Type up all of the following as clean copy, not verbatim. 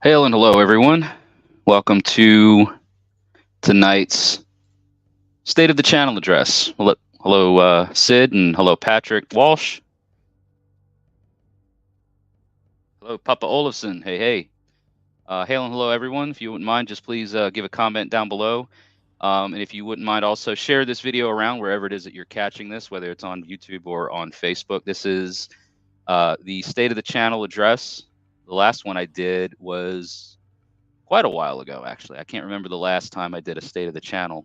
Hail and hello, everyone. Welcome to tonight's State of the Channel address. Hello, Sid, and hello, Patrick Walsh. Hello, Papa Olafson. Hey, hey. Hail and hello, everyone. If you wouldn't mind, just please give a comment down below. And if you wouldn't mind, also share this video around wherever it is that you're catching this, whether it's on YouTube or on Facebook. This is the State of the Channel address. The last one I did was quite a while ago, actually. I can't remember the last time I did a State of the Channel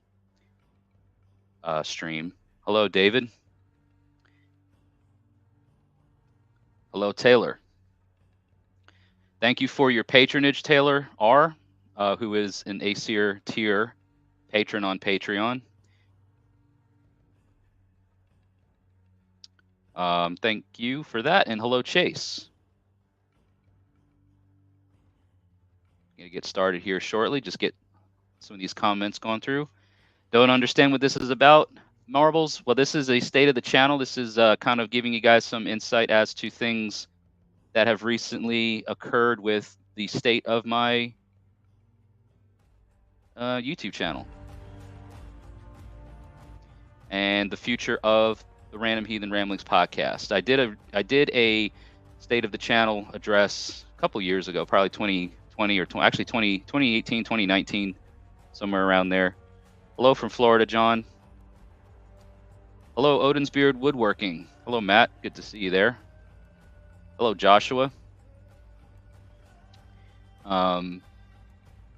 stream. Hello, David. Hello, Taylor. Thank you for your patronage, Taylor R., who is an Aesir tier patron on Patreon. Thank you for that. And hello, Chase. Gonna get started here shortly. Just get some of these comments gone through. Don't understand what this is about, Marbles? Well, this is a State of the Channel. This is kind of giving you guys some insight as to things that have recently occurred with the state of my YouTube channel and the future of the Random Heathen Ramblings podcast. I did a State of the Channel address a couple years ago, probably 2020 or actually 2018, 2019, somewhere around there. Hello from Florida, John. Hello, Odin's Beard Woodworking. Hello, Matt. Good to see you there. Hello, Joshua.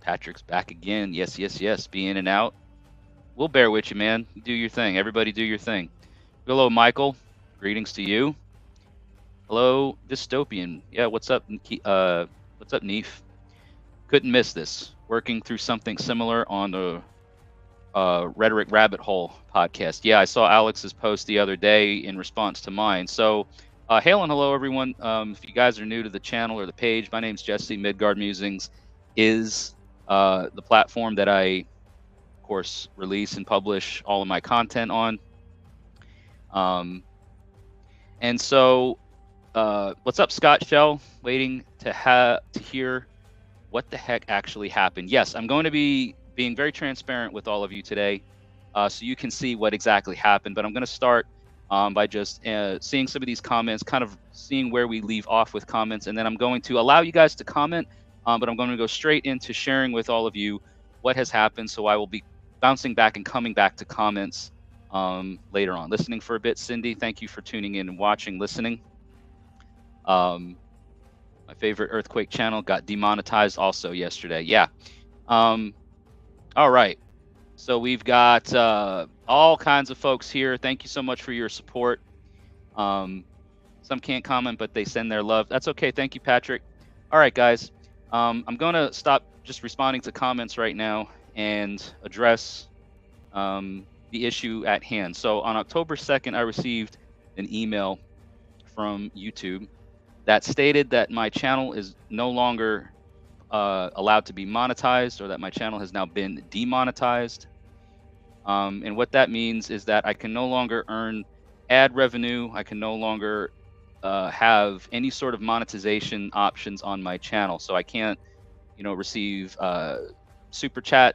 Patrick's back again. Yes, yes, yes. Be in and out. We'll bear with you, man. Do your thing. Everybody do your thing. Hello, Michael. Greetings to you. Hello, Dystopian. Yeah, what's up? What's up, Neef? Couldn't miss this. Working through something similar on the Rhetoric Rabbit Hole podcast. Yeah, I saw Alex's post the other day in response to mine. So, hail and hello, everyone. If you guys are new to the channel or the page, my name's Jesse. Midgard Musings is the platform that I, of course, release and publish all of my content on. And so, what's up, Scott Shell? Waiting to hear what the heck actually happened. Yes, I'm going to be being very transparent with all of you today, so you can see what exactly happened. But I'm going to start by just seeing some of these comments, kind of seeing where we leave off with comments, and then I'm going to allow you guys to comment, but I'm going to go straight into sharing with all of you what has happened. So I will be bouncing back and coming back to comments later on. Listening for a bit, Cindy. Thank you for tuning in and watching, listening. My favorite earthquake channel got demonetized also yesterday. Yeah. All right. So we've got all kinds of folks here. Thank you so much for your support. Some can't comment, but they send their love. That's okay. Thank you, Patrick. All right, guys. I'm going to stop just responding to comments right now and address the issue at hand. So on October 2nd, I received an email from YouTube that stated that my channel is no longer allowed to be monetized, or that my channel has now been demonetized. And what that means is that I can no longer earn ad revenue. I can no longer have any sort of monetization options on my channel. So I can't, receive super chat,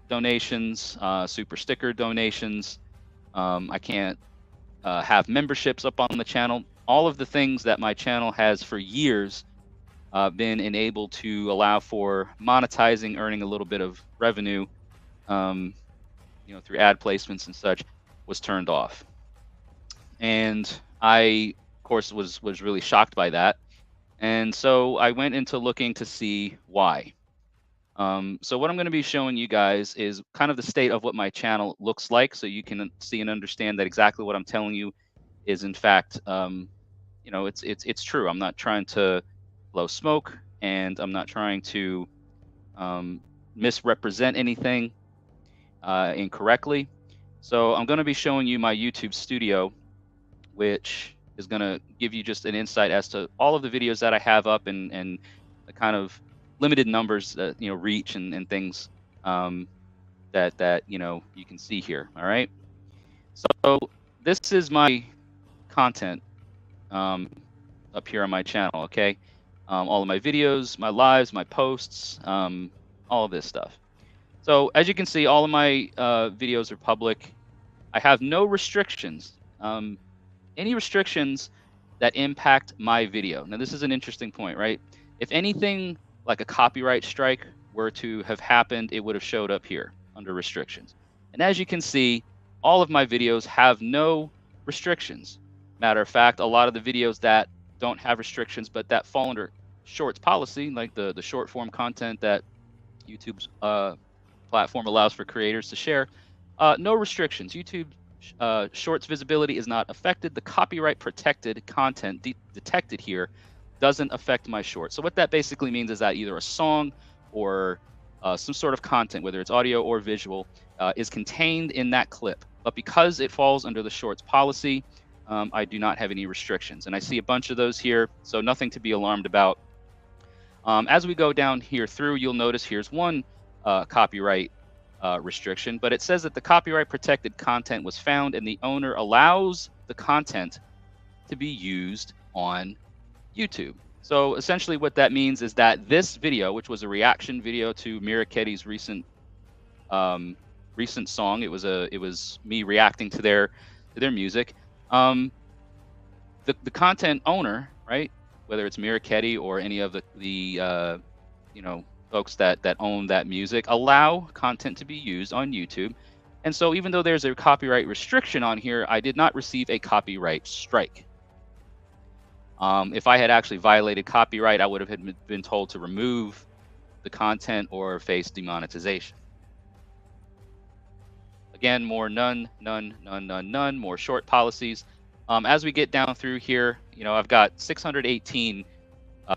donations, super sticker donations. I can't have memberships up on the channel. All of the things that my channel has for years been enabled to allow for monetizing, earning a little bit of revenue, through ad placements and such, was turned off. And I, of course, was really shocked by that. And so I went into looking to see why. So what I'm going to be showing you guys is kind of the state of what my channel looks like, so you can see and understand that exactly what I'm telling you is, in fact, it's true. I'm not trying to blow smoke, and I'm not trying to misrepresent anything incorrectly. So I'm going to be showing you my YouTube studio, which is going to give you just an insight as to all of the videos that I have up, and the kind of limited numbers that reach and things that you can see here. All right. So this is my content up here on my channel. Okay. all of my videos, my lives, my posts, all of this stuff. So as you can see, all of my videos are public. I have no restrictions. Any restrictions that impact my video. Now, this is an interesting point, right? If anything like a copyright strike were to have happened, it would have showed up here under restrictions. And as you can see, all of my videos have no restrictions. Matter of fact, a lot of the videos that don't have restrictions, but that fall under shorts policy, like the short form content that YouTube's platform allows for creators to share, no restrictions. YouTube Shorts visibility is not affected. The copyright protected content detected here doesn't affect my short. So what that basically means is that either a song or some sort of content, whether it's audio or visual, is contained in that clip. But because it falls under the shorts policy, I do not have any restrictions. And I see a bunch of those here, so nothing to be alarmed about. As we go down here through, you'll notice here's one copyright restriction, but it says that the copyright protected content was found and the owner allows the content to be used on YouTube. So essentially what that means is that this video, which was a reaction video to Miraketi's recent song, it was me reacting to their music. The content owner, right, whether it's Miraketi or any of the folks that own that music, allow content to be used on YouTube. And so even though there's a copyright restriction on here, I did not receive a copyright strike. If I had actually violated copyright, I would have been told to remove the content or face demonetization. Again, more none, more short policies. As we get down through here, I've got 618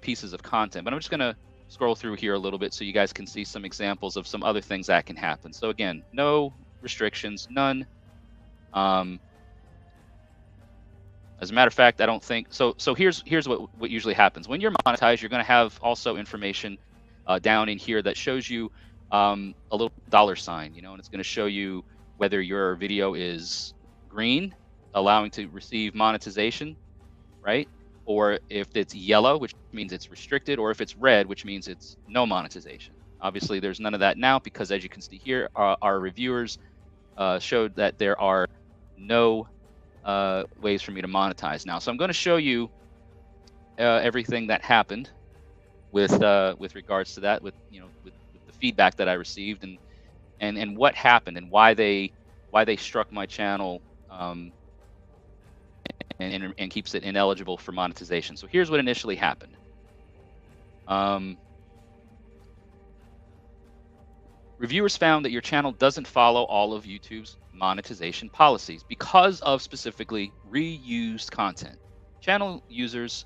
pieces of content, but I'm just going to scroll through here a little bit so you guys can see some examples of some other things that can happen. So again, no restrictions, none. As a matter of fact, I don't think so. So here's what usually happens when you're monetized. You're going to have also information down in here that shows you a little $sign, and it's going to show you whether your video is green, allowing to receive monetization, right? Or if it's yellow, which means it's restricted, or if it's red, which means it's no monetization. Obviously, there's none of that now because, as you can see here, our reviewers showed that there are no ways for me to monetize now. So I'm going to show you everything that happened with regards to that, with the feedback that I received, and what happened and why they struck my channel. And keeps it ineligible for monetization. So here's what initially happened. Reviewers found that your channel doesn't follow all of YouTube's monetization policies because of specifically reused content. Channel uses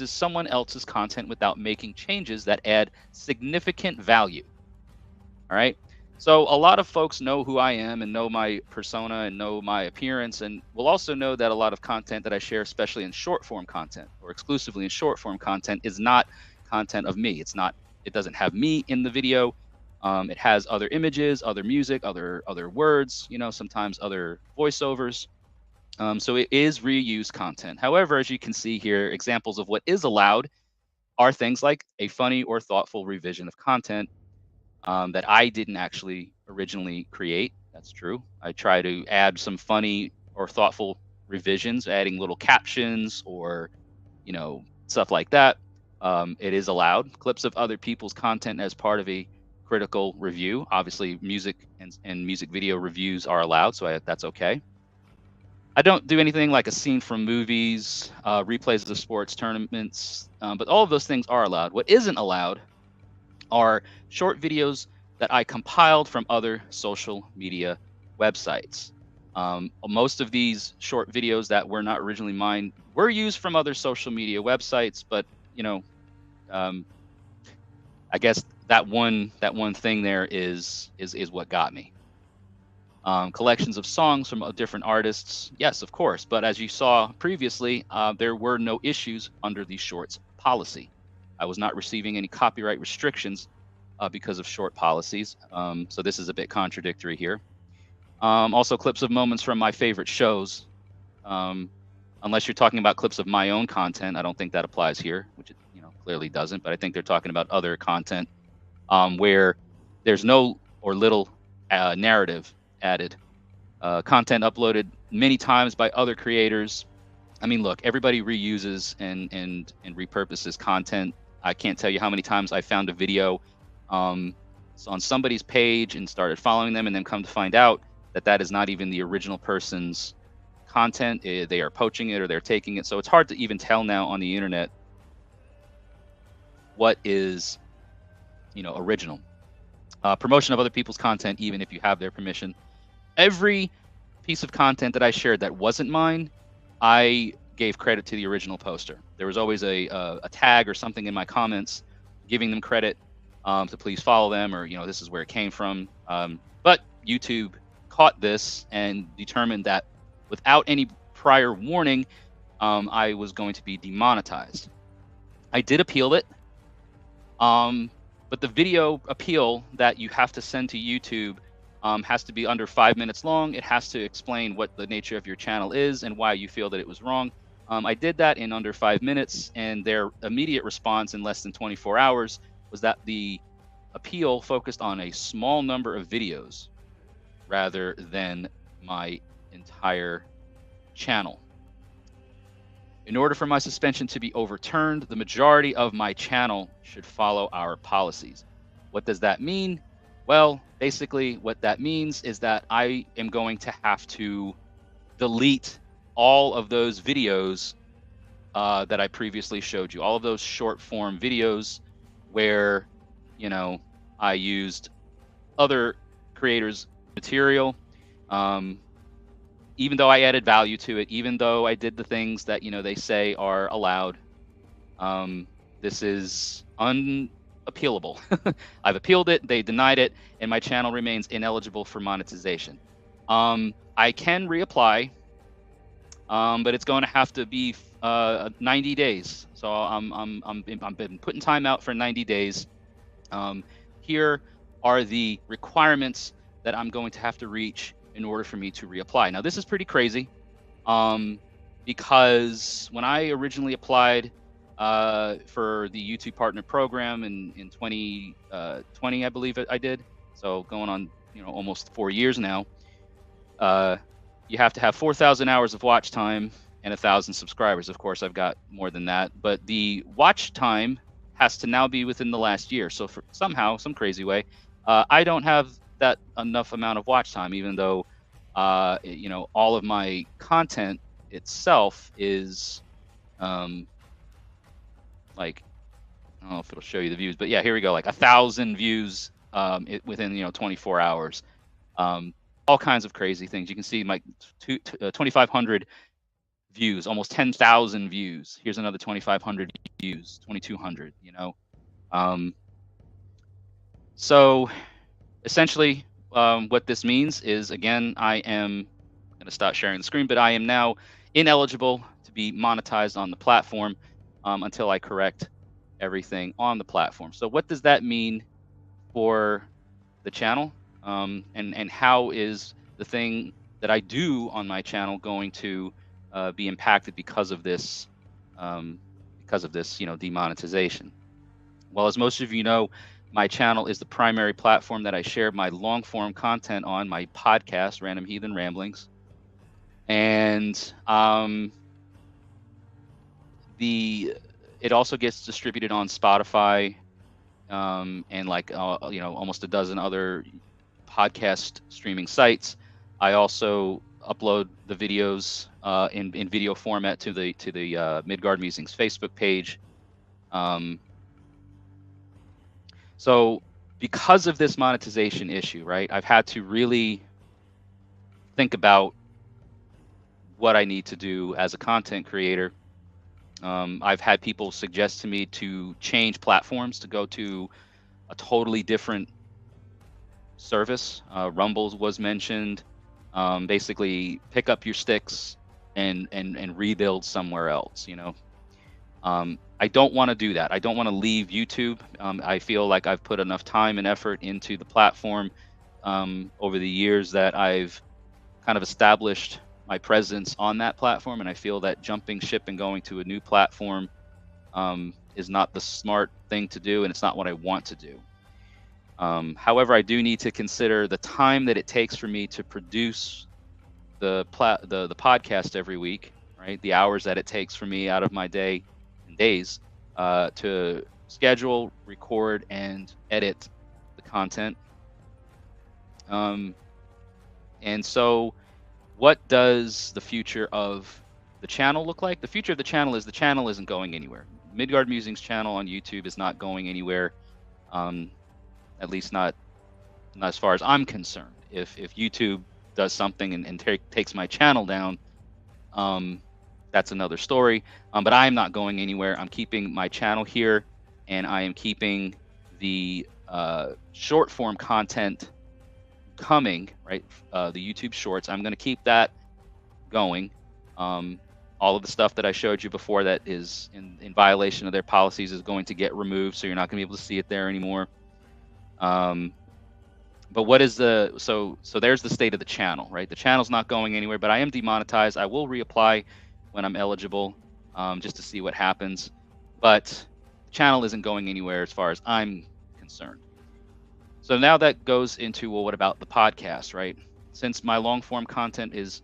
someone else's content without making changes that add significant value. All right. So a lot of folks know who I am and know my persona and know my appearance, and will also know that a lot of content that I share, especially in short form content or exclusively in short form content, is not content of me. It doesn't have me in the video. It has other images, other music, other words, sometimes other voiceovers. So it is reused content. However, as you can see here, examples of what is allowed are things like a funny or thoughtful revision of content that I didn't actually originally create. That's true. I try to add some funny or thoughtful revisions, adding little captions or, stuff like that. It is allowed. Clips of other people's content as part of a critical review. Obviously, music and music video reviews are allowed, so that's okay. I don't do anything like a scene from movies, replays of sports tournaments, but all of those things are allowed. What isn't allowed are short videos that I compiled from other social media websites. Most of these short videos that were not originally mine were used from other social media websites, but I guess that one thing there is what got me. Collections of songs from different artists, yes, of course, but as you saw previously, there were no issues under the shorts policy. I was not receiving any copyright restrictions because of short policies. So this is a bit contradictory here. Also, clips of moments from my favorite shows. Unless you're talking about clips of my own content, I don't think that applies here, clearly doesn't, but I think they're talking about other content where there's no or little narrative added. Content uploaded many times by other creators. I mean, look, everybody reuses and repurposes content. I can't tell you how many times I found a video on somebody's page and started following them, and then come to find out that that is not even the original person's content. They are poaching it or they're taking it. So it's hard to even tell now on the internet what is, original. Promotion of other people's content, even if you have their permission. Every piece of content that I shared that wasn't mine, I gave credit to the original poster. There was always a tag or something in my comments giving them credit to please follow them, or this is where it came from. But YouTube caught this and determined that without any prior warning, I was going to be demonetized. I did appeal it, but the video appeal that you have to send to YouTube has to be under 5 minutes long. It has to explain what the nature of your channel is and why you feel that it was wrong. I did that in under 5 minutes, and their immediate response in less than 24 hours was that the appeal focused on a small number of videos rather than my entire channel. In order for my suspension to be overturned, the majority of my channel should follow our policies. What does that mean? Well, basically what that means is that I am going to have to delete all of those videos that I previously showed you, all of those short form videos where, I used other creators' material. Even though I added value to it, even though I did the things that, they say are allowed, this is unappealable. I've appealed it, they denied it, and my channel remains ineligible for monetization. I can reapply, but it's going to have to be 90 days. So I've been putting time out for 90 days. Here are the requirements that I'm going to have to reach in order for me to reapply. Now, this is pretty crazy because when I originally applied for the YouTube Partner Program in 2020, I believe I did, so going on almost 4 years now, you have to have 4,000 hours of watch time and 1,000 subscribers. Of course, I've got more than that, but the watch time has to now be within the last year. So for somehow, some crazy way, I don't have that enough amount of watch time, even though all of my content itself is like, I don't know if it'll show you the views, but yeah, here we go, like 1,000 views within 24 hours. All kinds of crazy things. You can see my 2,500 views, almost 10,000 views. Here's another 2,500 views, 2,200. So essentially, what this means is, again, I am going to stop sharing the screen, but I am now ineligible to be monetized on the platform until I correct everything on the platform. So what does that mean for the channel? And how is the thing that I do on my channel going to be impacted because of this demonetization? Well, as most of you know, my channel is the primary platform that I share my long form content on, my podcast, Random Heathen Ramblings. And it also gets distributed on Spotify and almost a dozen other podcast streaming sites. I also upload the videos in video format to the Midgard Musings Facebook page. So because of this monetization issue, right, I've had to really think about what I need to do as a content creator. I've had people suggest to me to change platforms, to go to a totally different service. Rumble was mentioned. Basically pick up your sticks and rebuild somewhere else, I don't want to do that. I don't want to leave YouTube. I feel like I've put enough time and effort into the platform over the years that I've kind of established my presence on that platform, and I feel that jumping ship and going to a new platform is not the smart thing to do, and it's not what I want to do. However, I do need to consider the time that it takes for me to produce the podcast every week, right? The hours that it takes for me out of my day and days to schedule, record, and edit the content. And so what does the future of the channel look like? The future of the channel isn't going anywhere. Midgard Musings channel on YouTube is not going anywhere, at least not as far as I'm concerned. If YouTube does something and takes my channel down, that's another story. But I am not going anywhere. I'm keeping my channel here, and I am keeping the short form content coming, right? The YouTube Shorts. I'm going to keep that going. All of the stuff that I showed you before that is in violation of their policies is going to get removed, so you're not going to be able to see it there anymore. But what is so there's the state of the channel, right? The channel's not going anywhere, but I am demonetized. I will reapply when I'm eligible, just to see what happens. But the channel isn't going anywhere as far as I'm concerned. So now that goes into, well, what about the podcast, right? Since my long form content is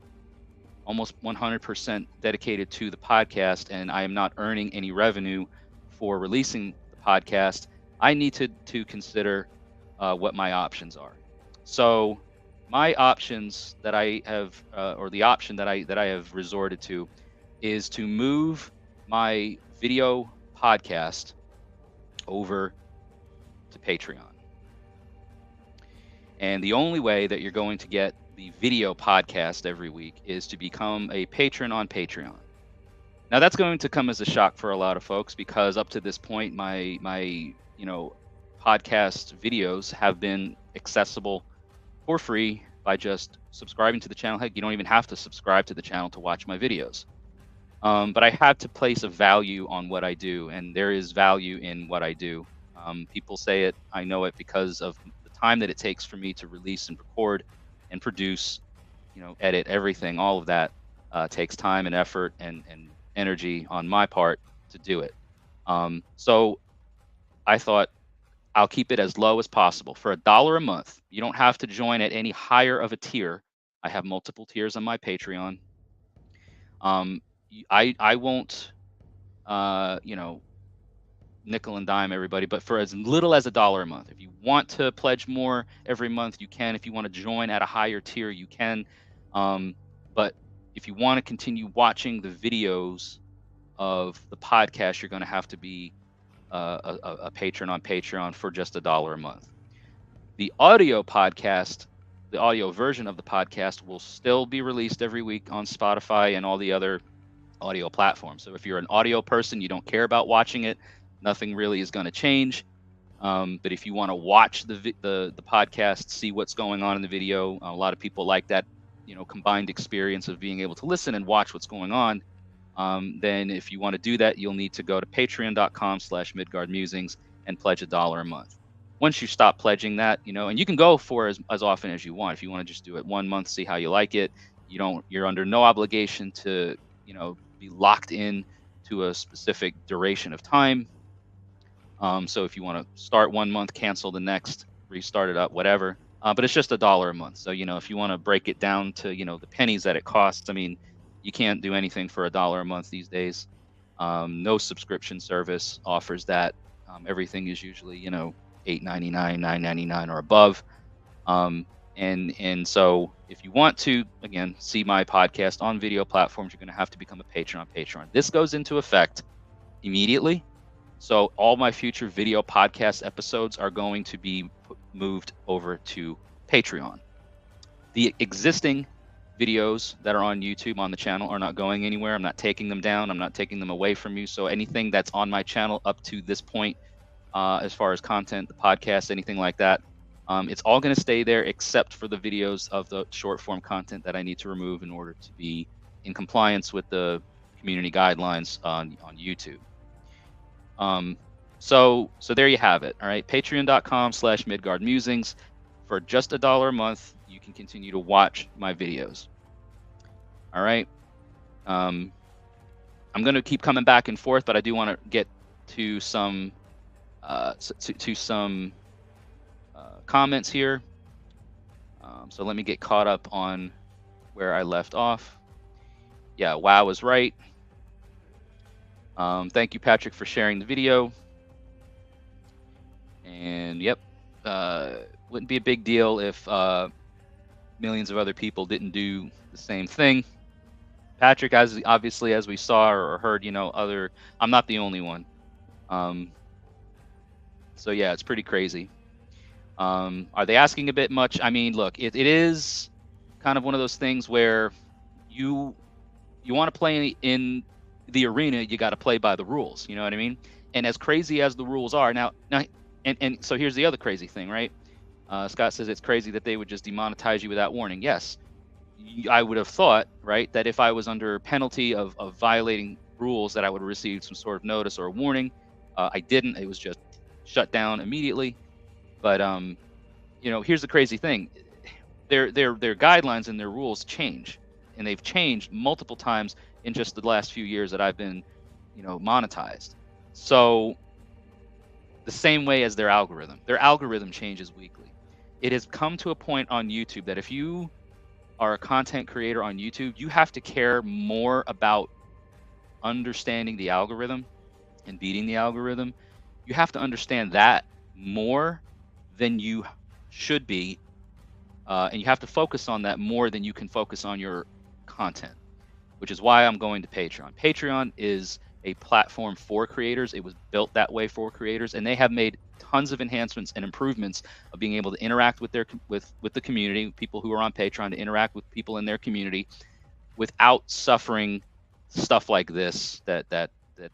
almost 100% dedicated to the podcast, and I am not earning any revenue for releasing the podcast, I need to consider what my options are. So my options that I have, or the option that I have resorted to, is to move my video podcast over to Patreon. And the only way that you're going to get the video podcast every week is to become a patron on Patreon. Now that's going to come as a shock for a lot of folks, because up to this point, my podcast videos have been accessible for free by just subscribing to the channel. Heck, you don't even have to subscribe to the channel to watch my videos. But I had to place a value on what I do, and there is value in what I do. People say it, I know it, because of the time that it takes for me to release and record and produce, edit everything. All of that takes time and effort and energy on my part to do it. So I thought I'll keep it as low as possible for $1 a month. You don't have to join at any higher of a tier. I have multiple tiers on my Patreon. I won't, nickel and dime everybody, but for as little as $1 a month. If you want to pledge more every month, you can. If you want to join at a higher tier, you can. But if you want to continue watching the videos of the podcast, you're going to have to be a patron on Patreon for just $1 a month. The audio podcast, the audio version of the podcast, will still be released every week on Spotify and all the other audio platforms. So if you're an audio person, you don't care about watching it, nothing really is going to change. But if you want to watch the podcast, see what's going on in the video, a lot of people like that, combined experience of being able to listen and watch what's going on. Then if you want to do that, you'll need to go to patreon.com/MidgardMusings and pledge $1 a month. Once you stop pledging that, and you can go for as often as you want. If you want to just do it 1 month, see how you like it. You're under no obligation to, be locked in to a specific duration of time. So if you want to start 1 month, cancel the next, restart it up, whatever. But it's just $1 a month. So, if you want to break it down to, the pennies that it costs, you can't do anything for $1 a month these days. No subscription service offers that. Everything is usually, $8.99, $9.99 or above. And so if you want to, again, see my podcast on video platforms, you're going to have to become a patron on Patreon. This goes into effect immediately. So all my future video podcast episodes are going to be moved over to Patreon. The existing videos that are on YouTube on the channel are not going anywhere. I'm not taking them down. I'm not taking them away from you. So anything that's on my channel up to this point, as far as content, the podcast, anything like that, it's all going to stay there except for the videos of the short form content that I need to remove in order to be in compliance with the community guidelines on YouTube. So there you have it. All right. Patreon.com/MidgardMusings. For just $1 a month, you can continue to watch my videos. All right. I'm going to keep coming back and forth, but I do want to get to some comments here. So let me get caught up on where I left off. Yeah, wow was right. Thank you, Patrick, for sharing the video. And yep, wouldn't be a big deal if millions of other people didn't do the same thing. Patrick, obviously, as we saw or heard, I'm not the only one. So yeah, it's pretty crazy. Are they asking a bit much? I mean, look, it is kind of one of those things where you want to play in the arena, you got to play by the rules. You know what I mean? And as crazy as the rules are now, and so here's the other crazy thing, right? Scott says it's crazy that they would just demonetize you without warning. Yes, I would have thought, right, that if I was under penalty of violating rules, that I would have received some sort of notice or a warning. I didn't. It was just shut down immediately. But here's the crazy thing: their guidelines and their rules change, and they've changed multiple times in just the last few years that I've been, monetized. So the same way as their algorithm changes weekly. It has come to a point on YouTube that if you are a content creator on YouTube, you have to care more about understanding the algorithm and beating the algorithm. You have to understand that more than you should be, and you have to focus on that more than you can focus on your content, which is why I'm going to Patreon. Patreon is a platform for creators. It was built that way for creators, and they have made tons of enhancements and improvements of being able to interact with the community, people who are on Patreon, to interact with people in their community without suffering stuff like this that the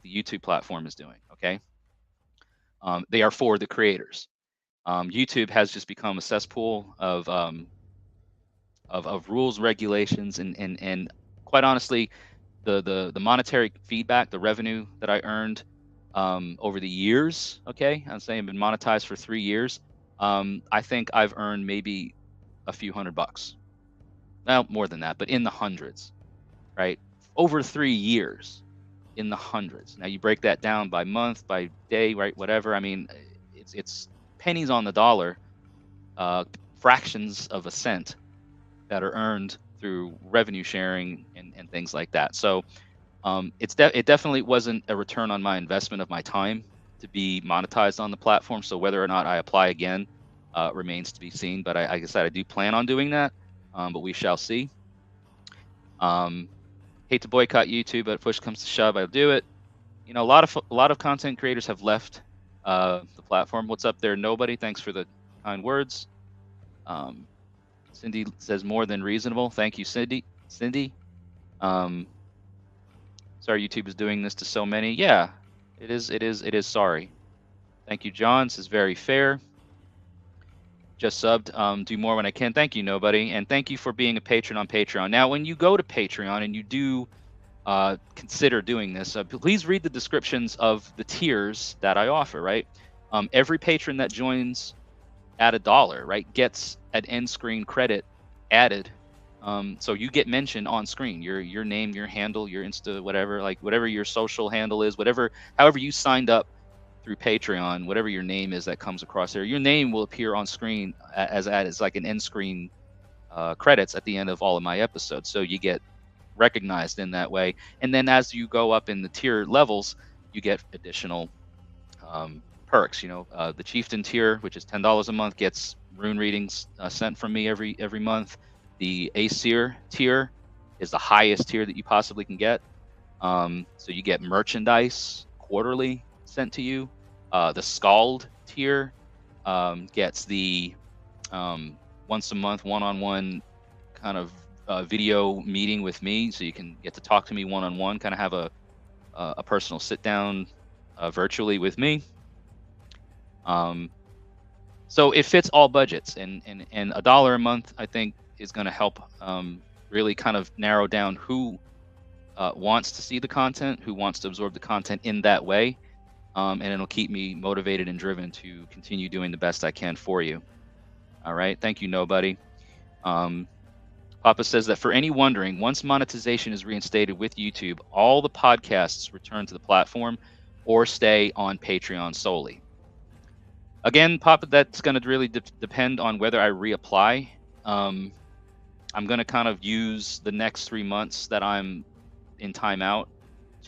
YouTube platform is doing. Okay, they are for the creators. YouTube has just become a cesspool of rules, regulations, and quite honestly, the monetary feedback, the revenue that I earned over the years. Okay, I'm saying I've been monetized for 3 years. I think I've earned maybe a few $100. Well, more than that, but in the hundreds, right? Over 3 years, in the hundreds. Now you break that down by month, by day, right? Whatever. I mean, it's pennies on the dollar, fractions of a cent that are earned through revenue sharing and things like that. So it definitely wasn't a return on my investment of my time to be monetized on the platform. So whether or not I apply again remains to be seen. But like I said, I do plan on doing that, but we shall see. Hate to boycott YouTube, but if push comes to shove, I'll do it. A lot of content creators have left the platform. What's up there? Nobody. Thanks for the kind words. Cindy says more than reasonable. Thank you, Cindy. Sorry, YouTube is doing this to so many. Yeah, it is. Sorry. Thank you, John. This is very fair. Just subbed. Do more when I can. Thank you, nobody, and thank you for being a patron on Patreon. Now, when you go to Patreon and you do consider doing this, please read the descriptions of the tiers that I offer. Right, every patron that joins at $1, right, gets an end screen credit added. So you get mentioned on screen, your name, your handle, your Insta, whatever your social handle is, however you signed up through Patreon, whatever your name is that comes across there, your name will appear on screen as like an end screen credits at the end of all of my episodes. So you get recognized in that way. And then as you go up in the tier levels, you get additional perks. The Chieftain tier, which is $10 a month, gets rune readings sent from me every month. The Aesir tier is the highest tier that you possibly can get. So you get merchandise quarterly sent to you. The Scald tier gets the once a month one-on-one kind of video meeting with me, so you can get to talk to me one-on-one, kind of have a personal sit down virtually with me. So it fits all budgets, and $1 a month, I think, is going to help really kind of narrow down who wants to see the content, who wants to absorb the content in that way, and it'll keep me motivated and driven to continue doing the best I can for you. All right, thank you, nobody. Papa says that for any wondering, once monetization is reinstated with YouTube, all the podcasts return to the platform. or stay on Patreon solely. Again, Papa, that's going to really depend on whether I reapply. I'm going to kind of use the next 3 months that I'm in timeout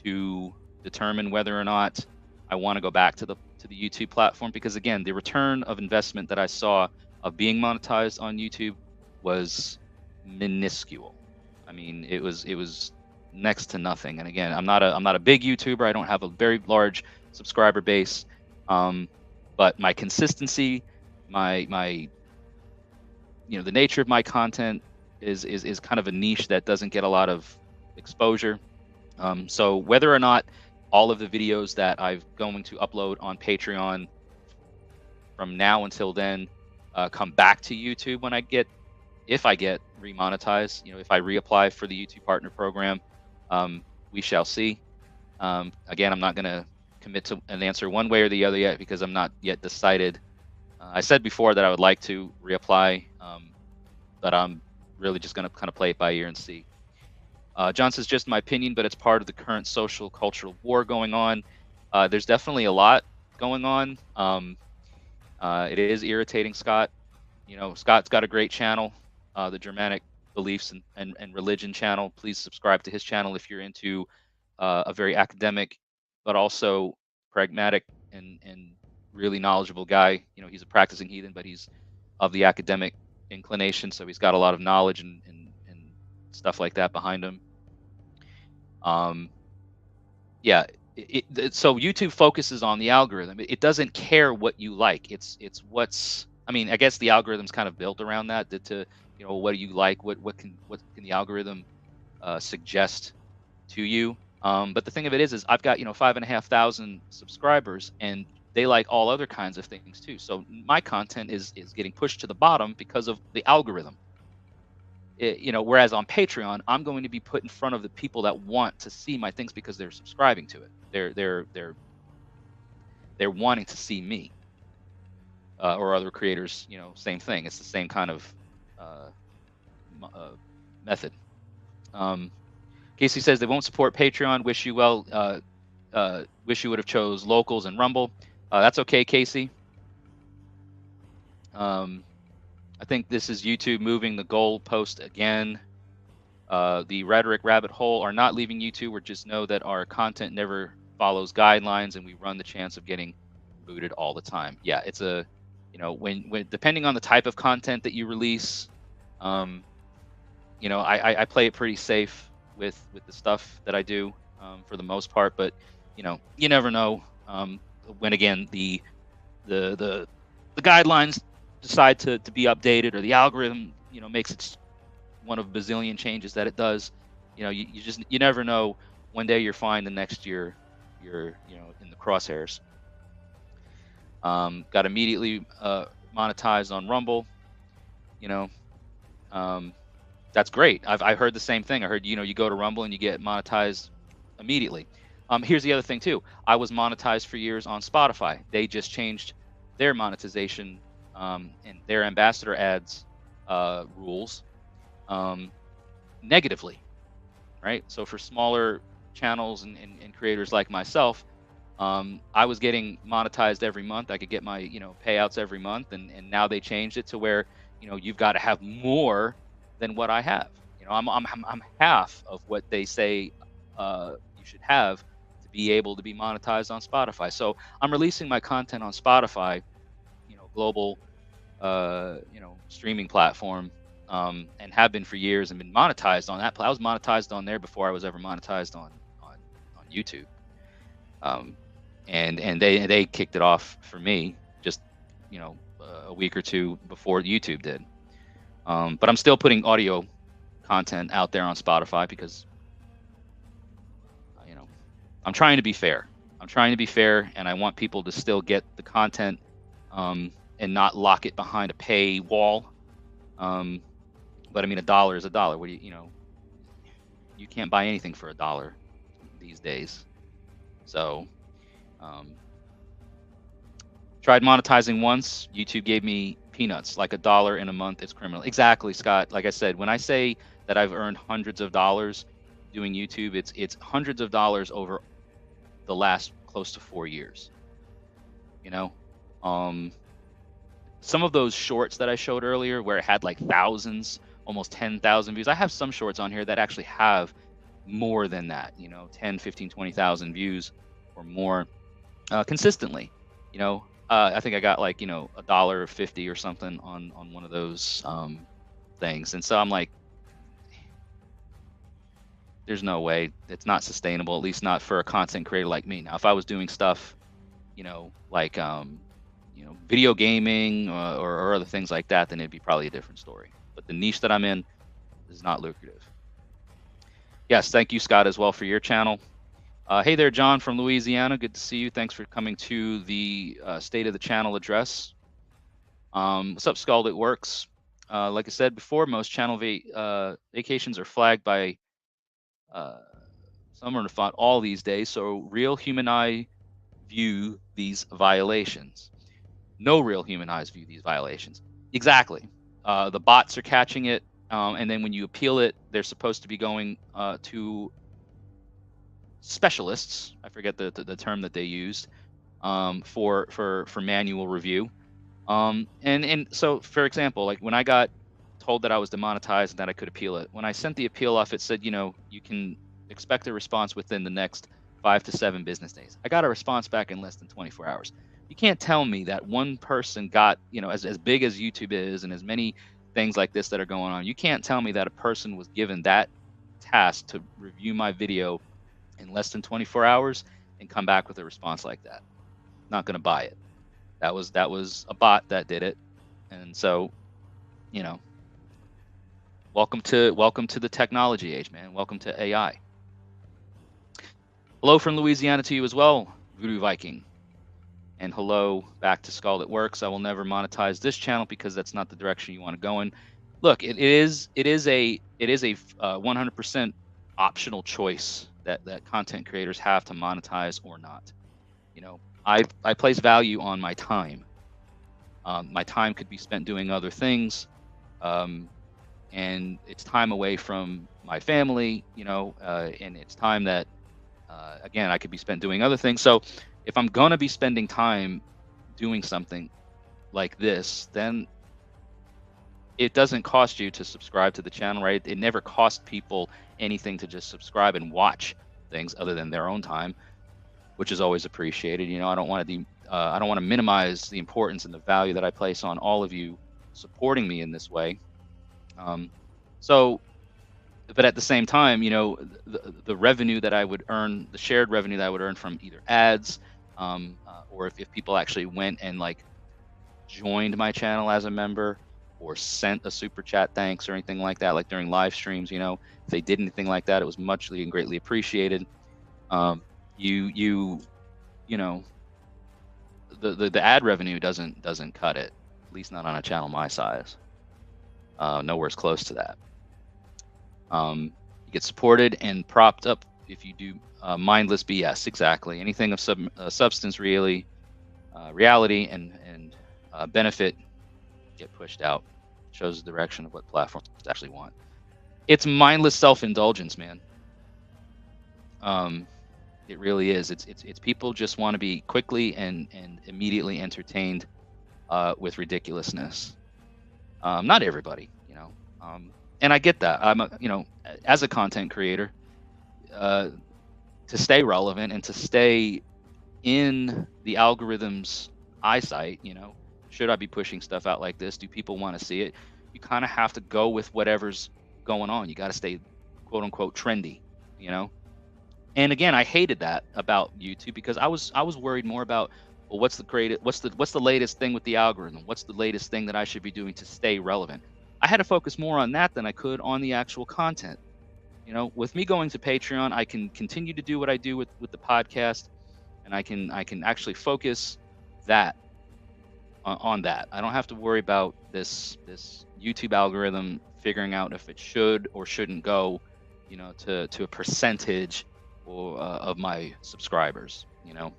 to determine whether or not I want to go back to the YouTube platform, because again, the return of investment that I saw of being monetized on YouTube was minuscule. I mean, it was next to nothing. And again, I'm not a big YouTuber. I don't have a very large subscriber base, but my consistency, my the nature of my content is kind of a niche that doesn't get a lot of exposure. So whether or not all of the videos that I'm going to upload on Patreon from now until then come back to YouTube when if I get remonetized, if I reapply for the YouTube Partner Program, we shall see. Again, I'm not going to commit to an answer one way or the other yet, because I'm not yet decided. I said before that I would like to reapply, but I'm really just going to kind of play it by ear and see. John says, just my opinion, but it's part of the current social cultural war going on. There's definitely a lot going on. It is irritating, Scott. Scott's got a great channel, the Germanic Beliefs and Religion channel. Please subscribe to his channel if you're into a very academic, but also pragmatic and really knowledgeable guy. He's a practicing heathen, but he's of the academic inclination, so he's got a lot of knowledge and stuff like that behind him. Yeah, so YouTube focuses on the algorithm. It doesn't care what you like. It's what's, I mean, I guess the algorithm's kind of built around that, to what do you like, what can the algorithm suggest to you. But the thing of it is I've got 5,500 subscribers, and they like all other kinds of things too. So my content is getting pushed to the bottom because of the algorithm. Whereas on Patreon, I'm going to be put in front of the people that want to see my things because they're subscribing to it. They're wanting to see me, or other creators. Same thing. It's the same kind of method. Casey says they won't support Patreon. Wish you well. Wish you would have chose Locals and Rumble. That's okay, Casey. I think this is YouTube moving the goalpost again. The rhetoric rabbit hole are not leaving YouTube, or just know that our content never follows guidelines and we run the chance of getting booted all the time. Yeah, it's a, when depending on the type of content that you release, I play it pretty safe with the stuff that I do for the most part, but you never know when again the guidelines decide to be updated, or the algorithm makes it one of a bazillion changes that it does. You never know. One day you're fine, the next year you're in the crosshairs. Got immediately monetized on Rumble. That's great. I heard the same thing. I heard you go to Rumble and you get monetized immediately. Here's the other thing too. I was monetized for years on Spotify. They just changed their monetization and their ambassador ads rules negatively, right? So for smaller channels and creators like myself, I was getting monetized every month. I could get my payouts every month, and now they changed it to where you've got to have more than what I have. I'm half of what they say you should have to be able to be monetized on Spotify. So I'm releasing my content on Spotify, global streaming platform, and have been for years, and been monetized on that. I was monetized on there before I was ever monetized on YouTube. And they kicked it off for me just a week or two before YouTube did. But I'm still putting audio content out there on Spotify because I'm trying to be fair. And I want people to still get the content and not lock it behind a paywall. But I mean, $1 is $1. What do you can't buy anything for $1 these days. So tried monetizing once. YouTube gave me peanuts, like $1 in a month. It's criminal. Exactly, Scott. Like I said, when I say that I've earned hundreds of dollars doing YouTube, it's hundreds of dollars over the last close to 4 years. You know, some of those shorts that I showed earlier where it had like thousands, almost 10,000 views. I have some shorts on here that actually have more than that, 10, 15, 20,000 views or more consistently. I think I got like, $1.50 or something on one of those things. And so I'm like, there's no way. It's not sustainable, at least not for a content creator like me. Now, if I was doing stuff, like video gaming or other things like that, then it'd be probably a different story. But the niche that I'm in is not lucrative. Yes, thank you, Scott, as well, for your channel. Hey there, John from Louisiana. Good to see you. Thanks for coming to the State of the Channel address. What's up, Scald? It works. Like I said before, most channel vacations are flagged by some are fought all these days, so real human eye view these violations. No real human eyes view these violations. Exactly. The bots are catching it, and then when you appeal it, they're supposed to be going to specialists. I forget the term that they used for manual review. And so, for example, like when I got told that I was demonetized and that I could appeal it, when I sent the appeal off, it said, you can expect a response within the next 5 to 7 business days. I got a response back in less than 24 hours. You can't tell me that one person got, as big as YouTube is and as many things like this that are going on, you can't tell me that a person was given that task to review my video in less than 24 hours and come back with a response like that. Not going to buy it. That was a bot that did it. And so, welcome to the technology age, man. Welcome to AI. Hello from Louisiana to you as well, Voodoo Viking. And hello back to Skull That Works. I will never monetize this channel because that's not the direction you want to go in. Look, it is a 100% optional choice that content creators have to monetize or not. I place value on my time. My time could be spent doing other things, and it's time away from my family, and it's time that again, I could be spent doing other things. So if I'm going to be spending time doing something like this, then it doesn't cost you to subscribe to the channel, right? It never costs people anything to just subscribe and watch things other than their own time, which is always appreciated. I don't want to minimize the importance and the value that I place on all of you supporting me in this way. But at the same time, the revenue that I would earn, the shared revenue that I would earn from either ads, or if people actually went and like joined my channel as a member or sent a super chat thanks or anything like that, like during live streams, if they did anything like that, it was muchly and greatly appreciated. The ad revenue doesn't cut it, at least not on a channel my size. Nowhere's close to that. You get supported and propped up if you do mindless BS. Exactly. Anything of substance, reality, and benefit get pushed out. Shows the direction of what platforms actually want. It's mindless self-indulgence, man. It really is. It's people just want to be quickly and immediately entertained with ridiculousness. Not everybody, and I get that. I'm as a content creator, to stay relevant and to stay in the algorithm's eyesight, should I be pushing stuff out like this? Do people want to see it? You kind of have to go with whatever's going on. You got to stay, quote unquote, trendy, And again, I hated that about YouTube because I was worried more about, well, what's the latest thing with the algorithm? What's the latest thing that I should be doing to stay relevant? I had to focus more on that than I could on the actual content. With me going to Patreon, I can continue to do what I do with the podcast, and I can actually focus that on that. I don't have to worry about this YouTube algorithm figuring out if it should or shouldn't go, to a percentage or of my subscribers. So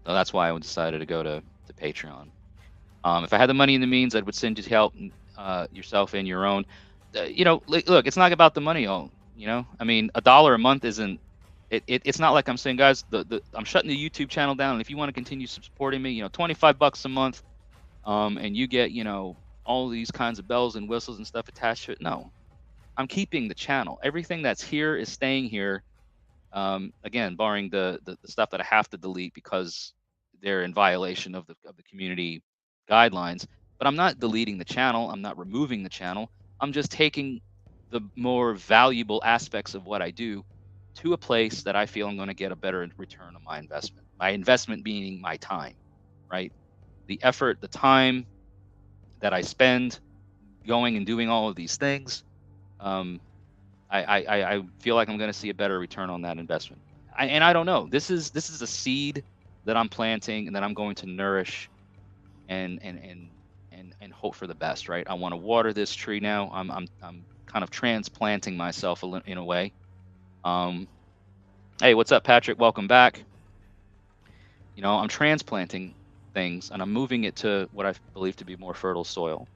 that's why I decided to go to Patreon. If I had the money and the means, I would send you help yourself and your own. Look, it's not about the money. You know, I mean, $1 a month isn't. It's not like I'm saying, guys, I'm shutting the YouTube channel down, and if you want to continue supporting me, 25 bucks a month, and you get, all these kinds of bells and whistles and stuff attached to it. No, I'm keeping the channel. Everything that's here is staying here. Again, barring the stuff that I have to delete because they're in violation of the community guidelines. But I'm not deleting the channel. I'm not removing the channel. I'm just taking the more valuable aspects of what I do to a place that I feel I'm going to get a better return on my investment. My investment being my time, right? The effort, the time that I spend going and doing all of these things. Um, I feel like I'm going to see a better return on that investment. And I don't know. This is a seed that I'm planting and that I'm going to nourish and hope for the best. Right. I want to water this tree now. I'm kind of transplanting myself in a way. Hey, what's up, Patrick? Welcome back. I'm transplanting things and I'm moving it to what I believe to be more fertile soil.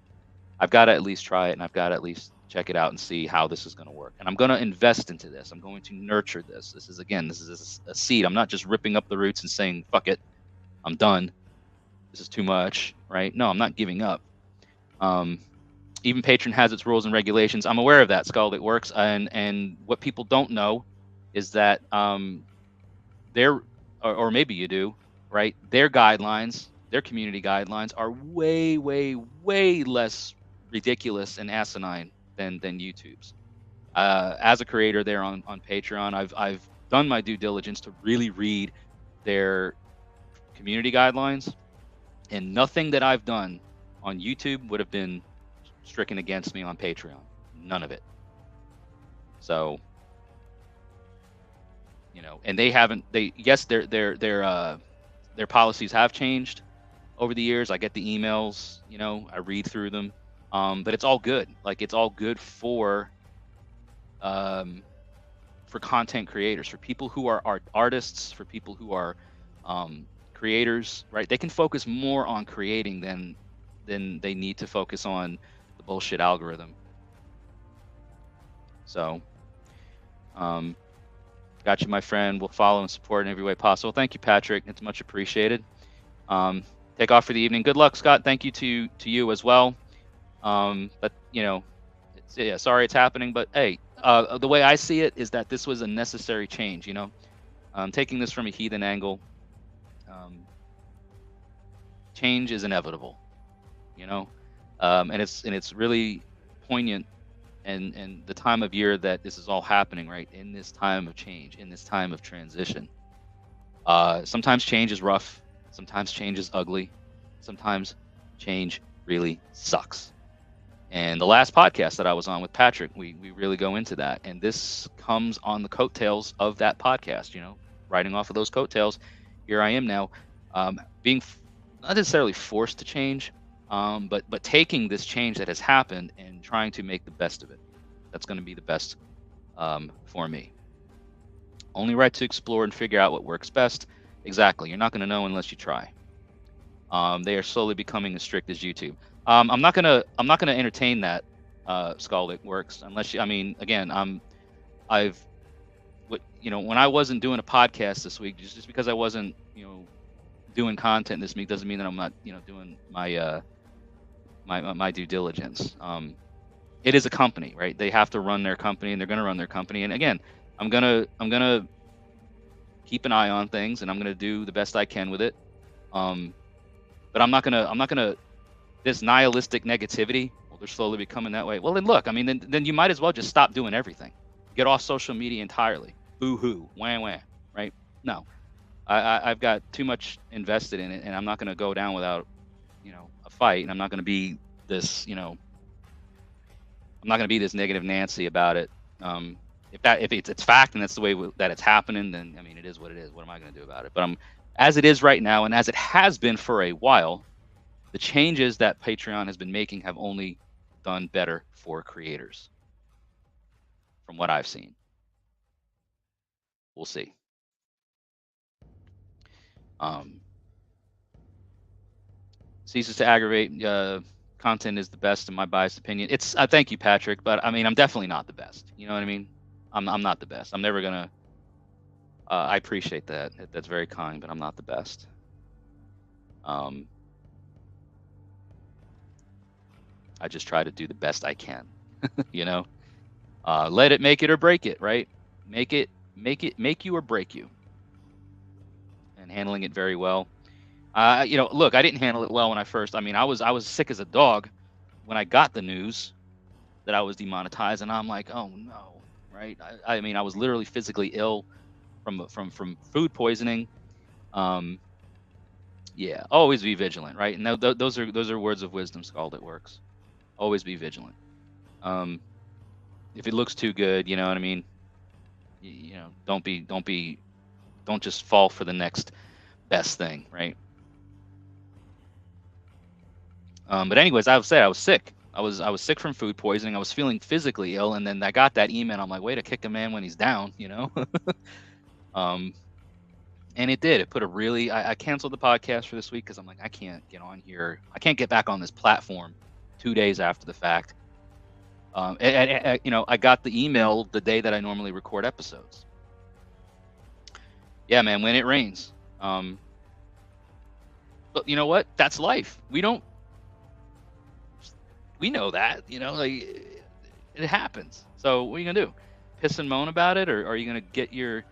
I've got to at least try it, and I've got to at least check it out and see how this is going to work. And I'm going to invest into this. I'm going to nurture this. This is a seed. I'm not just ripping up the roots and saying, fuck it, I'm done. This is too much, right? No, I'm not giving up. Even Patreon has its rules and regulations. I'm aware of that, Skull. It works. And what people don't know is that or maybe you do, right? Their guidelines, their community guidelines are way, way, way less ridiculous and asinine than YouTube's. As a creator there on Patreon, I've done my due diligence to really read their community guidelines, and nothing that I've done on YouTube would have been stricken against me on Patreon. None of it. So, and they haven't. Yes, their policies have changed over the years. I get the emails. I read through them. But it's all good. Like, it's all good for content creators, for people who are artists, for people who are creators, right? They can focus more on creating than they need to focus on the bullshit algorithm. So, got you, my friend. We'll follow and support in every way possible. Thank you, Patrick. It's much appreciated. Take off for the evening. Good luck, Scott. Thank you to you as well. But sorry it's happening, but hey, the way I see it is that this was a necessary change. Taking this from a heathen angle, change is inevitable. And it's really poignant, and the time of year that this is all happening, right? In this time of change, in this time of transition. Sometimes change is rough. Sometimes change is ugly. Sometimes change really sucks. And the last podcast that I was on with Patrick, we really go into that. And this comes on the coattails of that podcast, riding off of those coattails. Here I am now, being not necessarily forced to change, but taking this change that has happened and trying to make the best of it. That's going to be the best for me. Only right to explore and figure out what works best. Exactly. You're not going to know unless you try. They are slowly becoming as strict as YouTube. I'm not gonna entertain that, Skull. It works unless you. I mean, again, when I wasn't doing a podcast this week, just because I wasn't, doing content this week doesn't mean that I'm not, doing my my due diligence. It is a company, right? They have to run their company, and they're gonna run their company. And again, I'm gonna keep an eye on things, and I'm gonna do the best I can with it. But I'm not gonna this nihilistic negativity. Well, they're slowly becoming that way. Well, then look, I mean, then you might as well just stop doing everything. Get off social media entirely. Boo-hoo, wah, right? No, I've got too much invested in it, and I'm not gonna go down without, a fight. And I'm not gonna be this, I'm not gonna be this negative Nancy about it. If it's fact and that's the way that it's happening, then I mean, it is what it is. What am I gonna do about it? But as it is right now, and as it has been for a while, the changes that Patreon has been making have only done better for creators, from what I've seen. We'll see. Ceases to aggravate. Content is the best in my biased opinion. I thank you, Patrick, but I mean, I'm definitely not the best. You know what I mean? I'm not the best. I'm never gonna. I appreciate that. That's very kind, but I'm not the best. I just try to do the best I can. You know, let it make it or break it, right? Make you or break you, and handling it very well. Look, I didn't handle it well when I first. I mean, I was sick as a dog when I got the news that I was demonetized, and I'm like, oh no, right? I mean, I was literally physically ill from food poisoning. Um, yeah, always be vigilant, right? And those are words of wisdom, Scald. It works. Always be vigilant. Um, if it looks too good, you know what I mean. Don't just fall for the next best thing, right? But anyways, I would say I was sick. I was sick from food poisoning. I was feeling physically ill, and then I got that email. I'm like, way to kick a man when he's down, you know. And it did. It put a really. I canceled the podcast for this week because I'm like, I can't get on here. I can't get back on this platform 2 days after the fact. I got the email the day that I normally record episodes. Yeah, man, when it rains. But you know what? That's life. We know that, like it happens. So what are you gonna do? Piss and moan about it, or are you gonna get your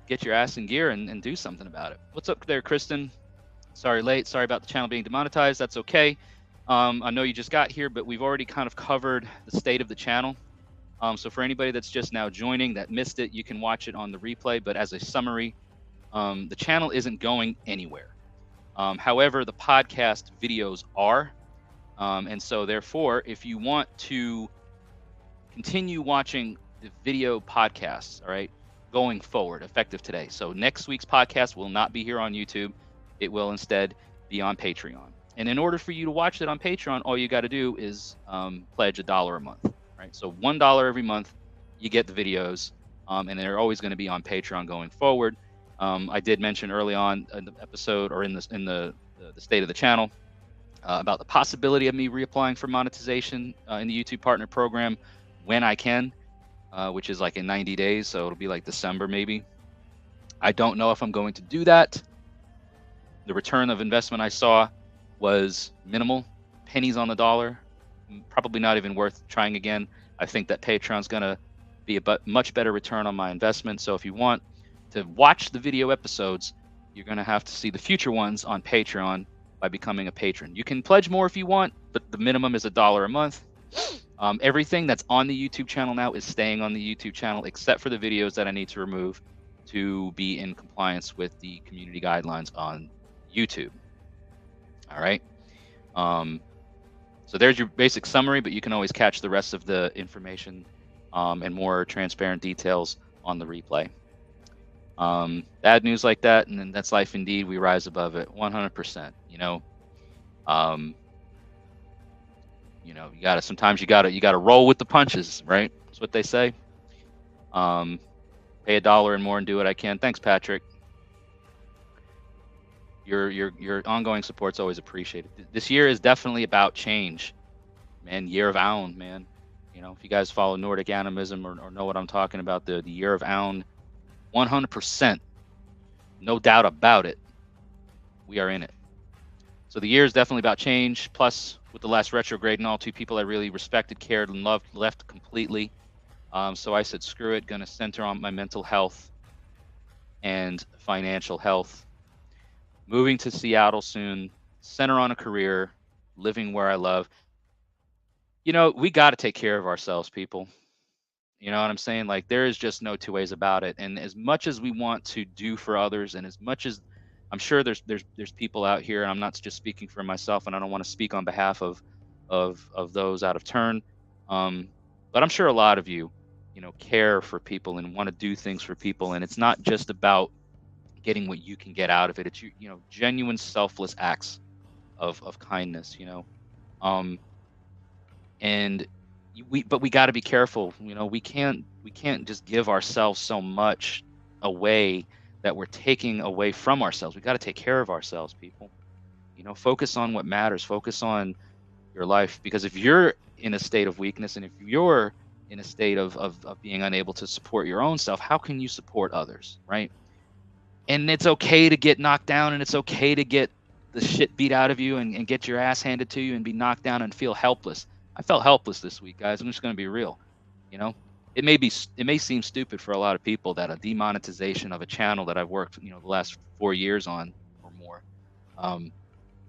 ass in gear and do something about it? What's up there, Kristen? Sorry late. Sorry about the channel being demonetized. That's okay. I know you just got here, but we've already kind of covered the state of the channel. So for anybody that's just now joining that missed it, you can watch it on the replay. But as a summary, the channel isn't going anywhere. However, the podcast videos are. And so therefore, if you want to continue watching the video podcasts, all right, going forward, effective today. So next week's podcast will not be here on YouTube. It will instead be on Patreon. And in order for you to watch it on Patreon, all you got to do is pledge $1 a month, right? So $1 every month, you get the videos, and they're always going to be on Patreon going forward. I did mention early on in the episode, or in the state of the channel, about the possibility of me reapplying for monetization in the YouTube Partner Program when I can, which is like in 90 days, so it'll be like December maybe. I don't know if I'm going to do that. The return of investment I saw was minimal, pennies on the dollar, probably not even worth trying again. I think that Patreon's gonna be a much better return on my investment. So if you want to watch the video episodes, you're gonna have to see the future ones on Patreon by becoming a patron. You can pledge more if you want, but the minimum is $1 a month. Everything that's on the YouTube channel now is staying on the YouTube channel, except for the videos that I need to remove to be in compliance with the community guidelines on YouTube. All right. So there's your basic summary, but you can always catch the rest of the information and more transparent details on the replay. Bad news like that, and then that's life indeed. We rise above it 100%. Sometimes you gotta roll with the punches, right? That's what they say. Pay $1 and more and do what I can. Thanks, Patrick. Your ongoing support's always appreciated. This year is definitely about change, man. Year of Aun, man. If you guys follow Nordic animism or know what I'm talking about, the year of Aun, 100%, no doubt about it. We are in it. So the year is definitely about change. Plus, with the last retrograde and all, 2 people I really respected, cared, and loved left completely. So I said, screw it. Gonna center on my mental health and financial health. Moving to Seattle soon, center on a career, living where I love. We got to take care of ourselves, people. You know what I'm saying? Like, there is just no 2 ways about it. And as much as we want to do for others, and as much as I'm sure there's people out here, and I'm not just speaking for myself, and I don't want to speak on behalf of those out of turn, but I'm sure a lot of you, care for people and want to do things for people, and it's not just about getting what you can get out of it. It's genuine selfless acts of kindness, and we got to be careful. We can't just give ourselves so much away that we're taking away from ourselves. We got to take care of ourselves, people. Focus on what matters. Focus on your life, because if you're in a state of weakness, and if you're in a state of being unable to support your own self, how can you support others, right? And it's okay to get knocked down, and it's okay to get the shit beat out of you and get your ass handed to you and be knocked down and feel helpless. I felt helpless this week, guys. I'm just going to be real. You know, it may seem stupid for a lot of people that a demonetization of a channel that I've worked, the last 4 years on or more,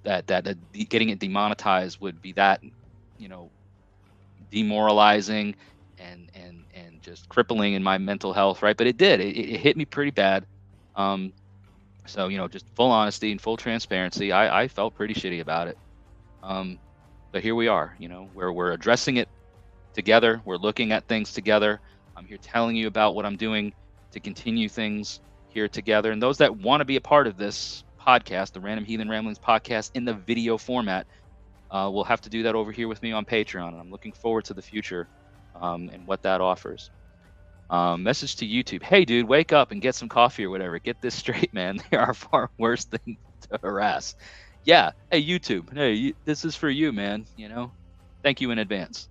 that getting it demonetized would be that, demoralizing and just crippling in my mental health, right? But it did. It hit me pretty bad. So, just full honesty and full transparency, I felt pretty shitty about it. But here we are, where we're addressing it together. We're looking at things together. I'm here telling you about what I'm doing to continue things here together. And those that want to be a part of this podcast, the Random Heathen Ramblings podcast in the video format, will have to do that over here with me on Patreon. And I'm looking forward to the future and what that offers. Message to YouTube. Hey, dude, wake up and get some coffee or whatever. Get this straight, man. There are far worse things to harass. Yeah. Hey, YouTube. Hey, this is for you, man. Thank you in advance.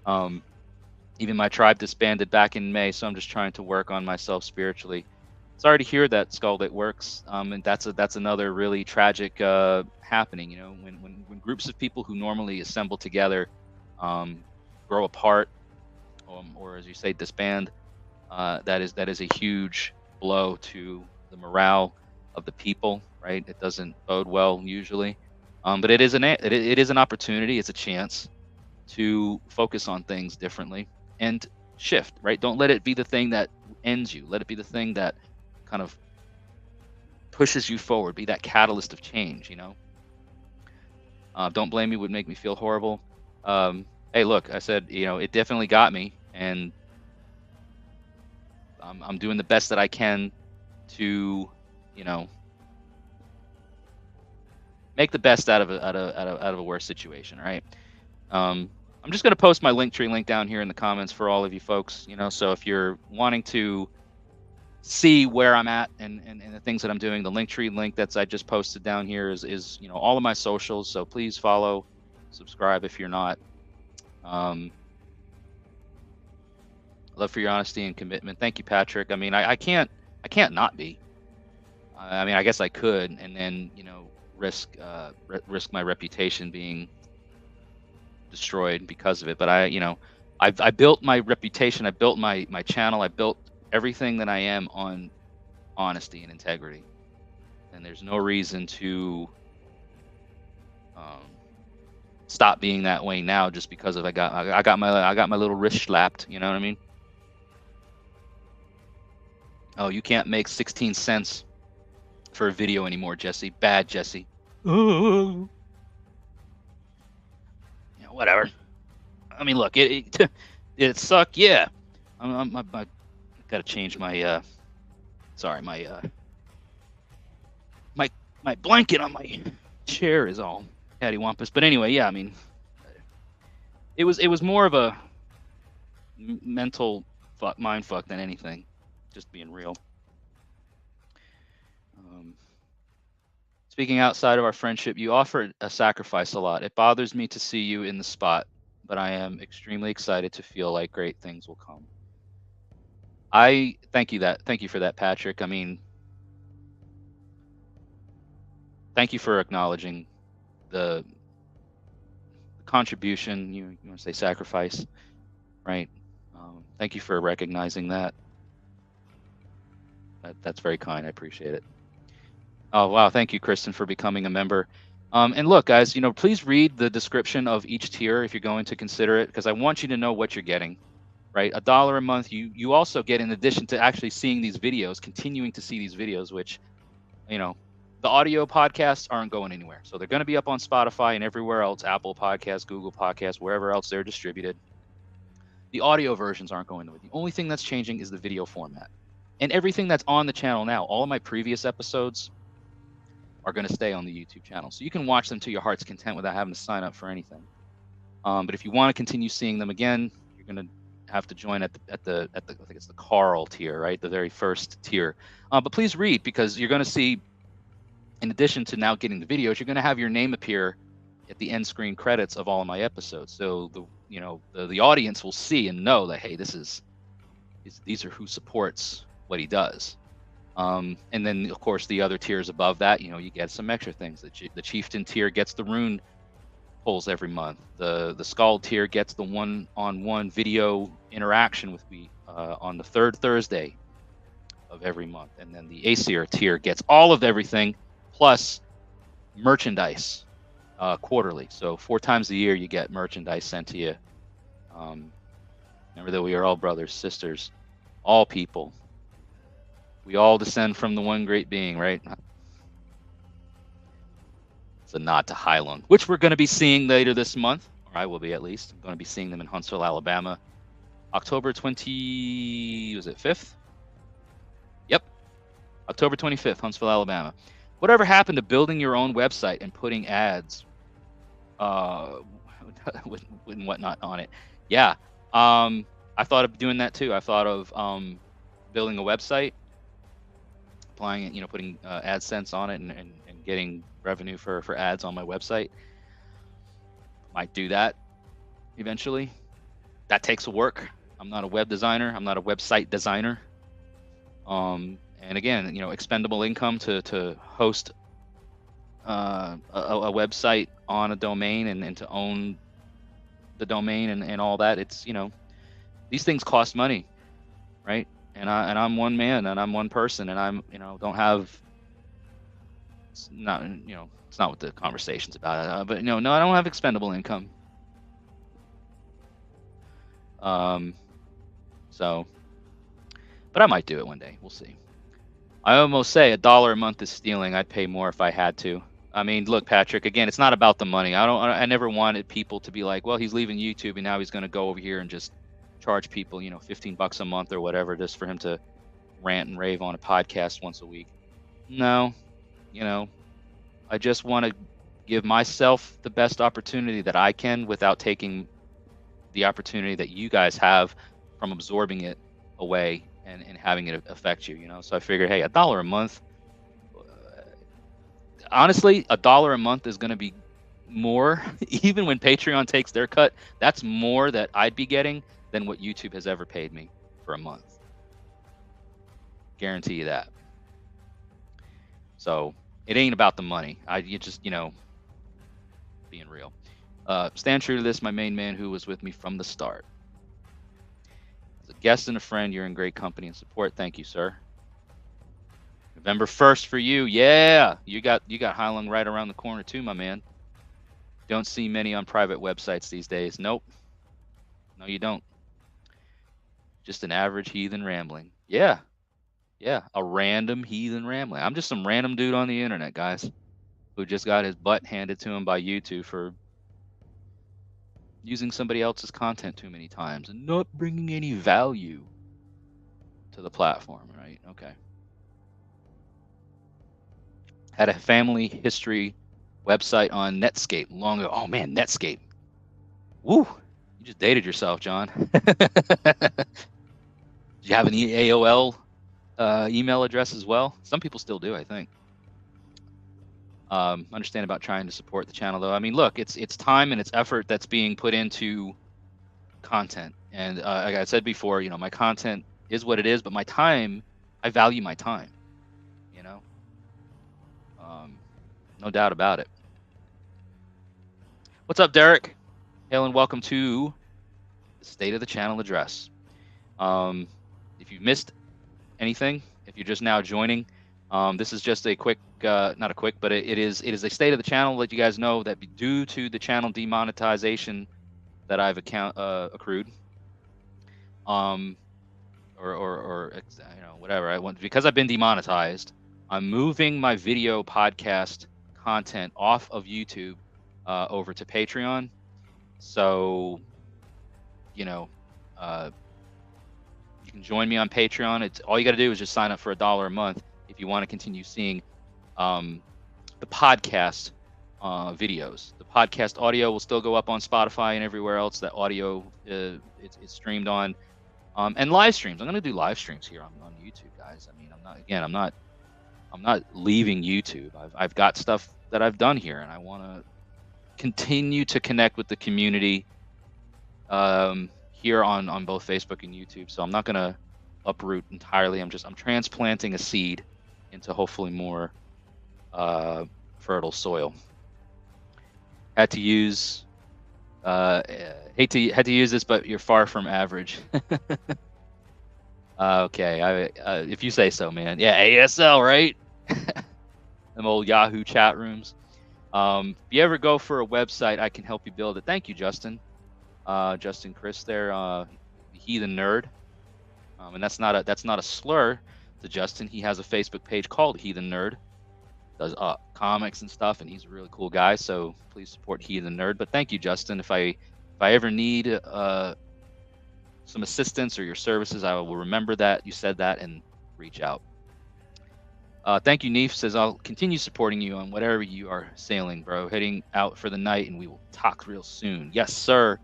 Even my tribe disbanded back in May, so I'm just trying to work on myself spiritually. Sorry to hear that, Skull. It works. And that's another really tragic happening. When groups of people who normally assemble together grow apart, or as you say, disband. That is a huge blow to the morale of the people, right? It doesn't bode well usually, but it is an opportunity. It's a chance to focus on things differently and shift, right? Don't let it be the thing that ends you. Let it be the thing that kind of pushes you forward. Be that catalyst of change. Don't blame me would make me feel horrible. Hey, look, I said, it definitely got me, and I'm doing the best that I can to, make the best out of a worse situation, right? I'm just going to post my Linktree link down here in the comments for all of you folks, so if you're wanting to see where I'm at and the things that I'm doing, the Linktree link I just posted down here is all of my socials, so please follow, subscribe if you're not. Love for your honesty and commitment. Thank you, Patrick. I mean, I can't not be. I mean, I guess I could, and then risk my reputation being destroyed because of it. But I built my reputation. I built my channel. I built everything that I am on honesty and integrity, and there's no reason to stop being that way now just because I got my little wrist slapped. You know what I mean? Oh, you can't make 16 cents for a video anymore, Jesse. Bad, Jesse. Ooh. Whatever. I mean, look, it sucked. Yeah. I gotta change my my blanket on my chair is all cattywampus. But anyway, yeah. I mean, it was more of a mental mind fuck than anything. Just being real. Speaking outside of our friendship, you offer a sacrifice a lot. It bothers me to see you in the spot, but I am extremely excited to feel like great things will come. I thank you for that, Patrick. I mean, thank you for acknowledging the contribution. You want to say sacrifice, right? Thank you for recognizing that. That's very kind. I appreciate it. Oh, wow. Thank you, Kristen, for becoming a member. And look, guys, please read the description of each tier if you're going to consider it, because I want you to know what you're getting, right? $1 a month. You also get, in addition to actually seeing these videos, continuing to see these videos, which, the audio podcasts aren't going anywhere. So they're going to be up on Spotify and everywhere else, Apple Podcasts, Google Podcasts, wherever else they're distributed. The audio versions aren't going anywhere. The only thing that's changing is the video format. And everything that's on the channel now, all of my previous episodes are going to stay on the YouTube channel. So you can watch them to your heart's content without having to sign up for anything. But if you want to continue seeing them again, you're going to have to join at the I think it's the Carl tier, right? The very first tier. But please read, because you're going to see, in addition to now getting the videos, you're going to have your name appear at the end screen credits of all of my episodes. So you know, the audience will see and know that, hey, these are who supports what he does. And then of course the other tiers above that, you know, you get some extra things. The chieftain tier gets the rune pulls every month. The Scald tier gets the one-on-one video interaction with me on the third Thursday of every month, and then the Aesir tier gets all of everything plus merchandise quarterly. So 4 times a year you get merchandise sent to you. Remember that we are all brothers, sisters, all people. We all descend from the one great being, right? It's a nod to Hylung, which we're going to be seeing later this month, or I will be at least. I'm going to be seeing them in Huntsville, Alabama, October 5th? Yep, October 25th, Huntsville, Alabama. Whatever happened to building your own website and putting ads with whatnot on it? Yeah, I thought of doing that too. I thought of building a website, applying it, you know, putting AdSense on it, and getting revenue for ads on my website. Might do that eventually. That takes work. I'm not a web designer. I'm not a website designer. And again, you know, expendable income to host a website on a domain and to own the domain and all that. It's, you know, these things cost money, right? And I'm one man and I'm one person, and I'm, you know, don't have, it's not, you know, it's not what the conversation's about, but no, I don't have expendable income. So, but I might do it one day. We'll see. I almost say $1 a month is stealing. I'd pay more if I had to. I mean, look, Patrick, again, it's not about the money. I never wanted people to be like, well, he's leaving YouTube and now he's going to go over here and just charge people, you know, $15 a month or whatever, just for him to rant and rave on a podcast once a week. No, you know, I just want to give myself the best opportunity that I can without taking the opportunity that you guys have from absorbing it away and having it affect you, you know. So I figured, hey, $1 a month, honestly, $1 a month is going to be more, even when Patreon takes their cut, that's more that I'd be getting than what YouTube has ever paid me for a month. Guarantee you that. So it ain't about the money. You just, you know, being real. Stand true to this, my main man who was with me from the start. As a guest and a friend, you're in great company and support. Thank you, sir. November 1st for you. Yeah, you got Hylung right around the corner too, my man. Don't see many on private websites these days. Nope. No, you don't. Just an average heathen rambling. Yeah. Yeah, a random heathen rambling. I'm just some random dude on the internet, guys, who just got his butt handed to him by YouTube for using somebody else's content too many times and not bringing any value to the platform, right? Okay. Had a family history website on Netscape long ago. Oh man, Netscape. Woo! You just dated yourself, John. Did you have an AOL email address as well? Some people still do, I think. Understand about trying to support the channel, though. I mean, look, it's time and it's effort that's being put into content. And like I said before, you know, my content is what it is, but my time, I value my time. You know, no doubt about it. What's up, Derek? Hail and welcome to the State of the Channel address. If you've missed anything, if you're just now joining, this is just a quick, not a quick, but it is a state of the channel. Let you guys know that due to the channel demonetization that I've accrued, or you know, whatever, because I've been demonetized, I'm moving my video podcast content off of YouTube over to Patreon. So, you know, you can join me on Patreon. It's all you got to do is just sign up for $1 a month if you want to continue seeing the podcast videos. The podcast audio will still go up on Spotify and everywhere else that audio it's streamed on, and live streams. I'm going to do live streams here on YouTube, guys. I mean, I'm not leaving YouTube. I've got stuff that I've done here, and I want to continue to connect with the community here on both Facebook and YouTube. So I'm not gonna uproot entirely. I'm transplanting a seed into hopefully more fertile soil. Had to use had to use this, but you're far from average. Okay, if you say so, man. Yeah, ASL, right? Them old Yahoo chat rooms. If you ever go for a website, I can help you build it. Thank you, Justin. Justin Chris there, Heathen Nerd. And that's not a slur to Justin. He has a Facebook page called Heathen Nerd. Does comics and stuff, and he's a really cool guy. So please support Heathen Nerd. But thank you, Justin. If I ever need some assistance or your services, I will remember that you said that and reach out. Thank you, Neef. Says I'll continue supporting you on whatever you are sailing, bro. Heading out for the night, and we will talk real soon. Yes, sir.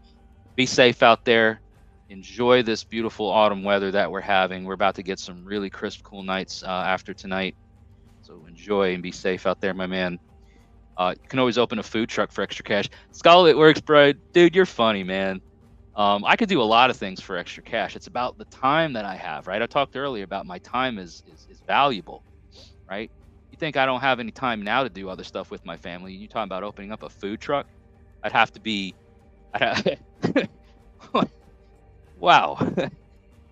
Be safe out there. Enjoy this beautiful autumn weather that we're having. We're about to get some really crisp, cool nights after tonight. So enjoy and be safe out there, my man. You can always open a food truck for extra cash. Skull, it works, bro. Dude, you're funny, man. I could do a lot of things for extra cash. It's about the time that I have, right? I talked earlier about my time is valuable, right? You think I don't have any time now to do other stuff with my family? You talking about opening up a food truck? I'd have to be... Wow.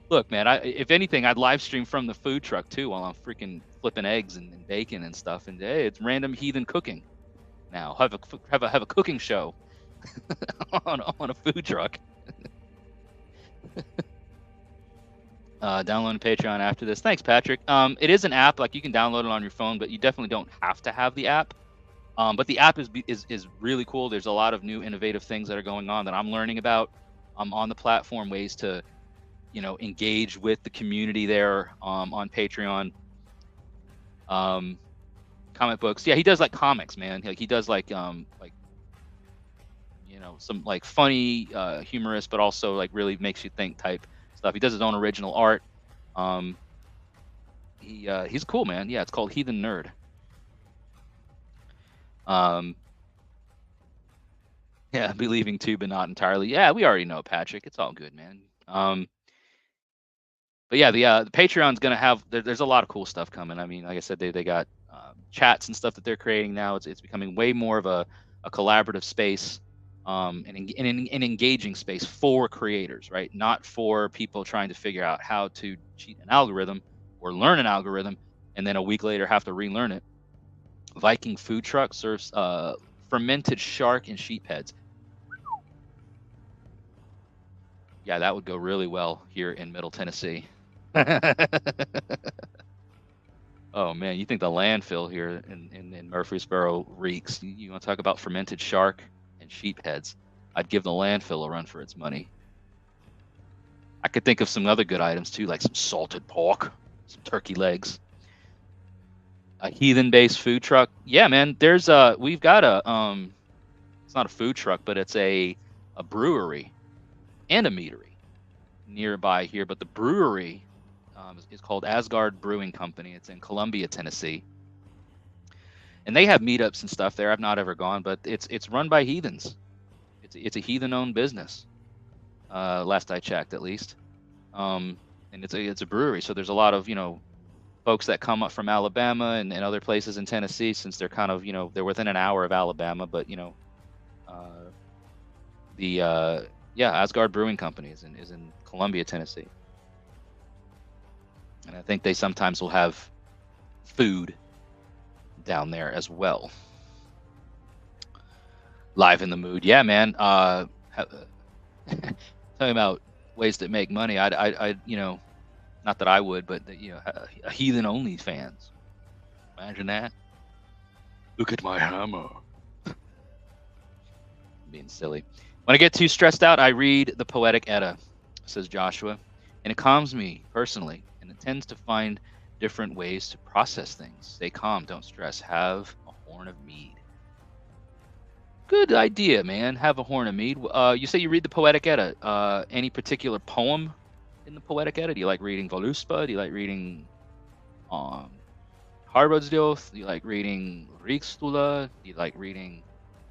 Look, man, if anything, I'd live stream from the food truck too while I'm freaking flipping eggs and bacon and stuff. And hey, it's Random Heathen Cooking now. Have a cooking show on a food truck. Downloading Patreon after this. Thanks, Patrick. It is an app, like you can download it on your phone, but you definitely don't have to have the app. But the app is really cool. There's a lot of new innovative things that are going on that I'm learning about. On the platform, ways to, engage with the community there on Patreon. Comic books. Yeah, he does like comics, man. He does like some like funny, humorous, but also like really makes you think type stuff. He does his own original art. He's cool, man. Yeah, it's called Heathen Nerd. Yeah, believing too, but not entirely. Yeah, we already know, Patrick. It's all good, man. But yeah, the Patreon's gonna have. There's a lot of cool stuff coming. I mean, like I said, they got chats and stuff that they're creating now. It's becoming way more of a collaborative space, an engaging space for creators, right? Not for people trying to figure out how to cheat an algorithm or learn an algorithm and then a week later have to relearn it. Viking Food Truck serves fermented shark and sheep heads. Yeah, that would go really well here in Middle Tennessee. Oh man, you think the landfill here in Murfreesboro reeks? You want to talk about fermented shark and sheep heads? I'd give the landfill a run for its money. I could think of some other good items too, like some salted pork, some turkey legs. A heathen-based food truck. Yeah, man. We've got a it's not a food truck, but it's a brewery and a meadery nearby here. But the brewery is called Asgard Brewing Company. It's in Columbia, Tennessee, and they have meetups and stuff there. I've not ever gone, but it's run by heathens. It's a heathen-owned business. Last I checked, at least. And it's a brewery, so there's a lot of folks that come up from Alabama and other places in Tennessee, since they're kind of they're within an hour of Alabama, but Asgard Brewing Company is in Columbia, Tennessee, and I think they sometimes will have food down there as well. Live in the mood, yeah, man. Talking about ways to make money, I not that I would, but a heathen OnlyFans. Imagine that. Look at my hammer. Being silly. When I get too stressed out, I read the Poetic Edda, says Joshua, and it calms me personally, and it tends to find different ways to process things. Stay calm, don't stress. Have a horn of mead. Good idea, man. Have a horn of mead. You say you read the Poetic Edda. Any particular poem in the Poetic Edda? Do you like reading Voluspa? Do you like reading Haraldsdioth? Do you like reading Ríkstula? Do you like reading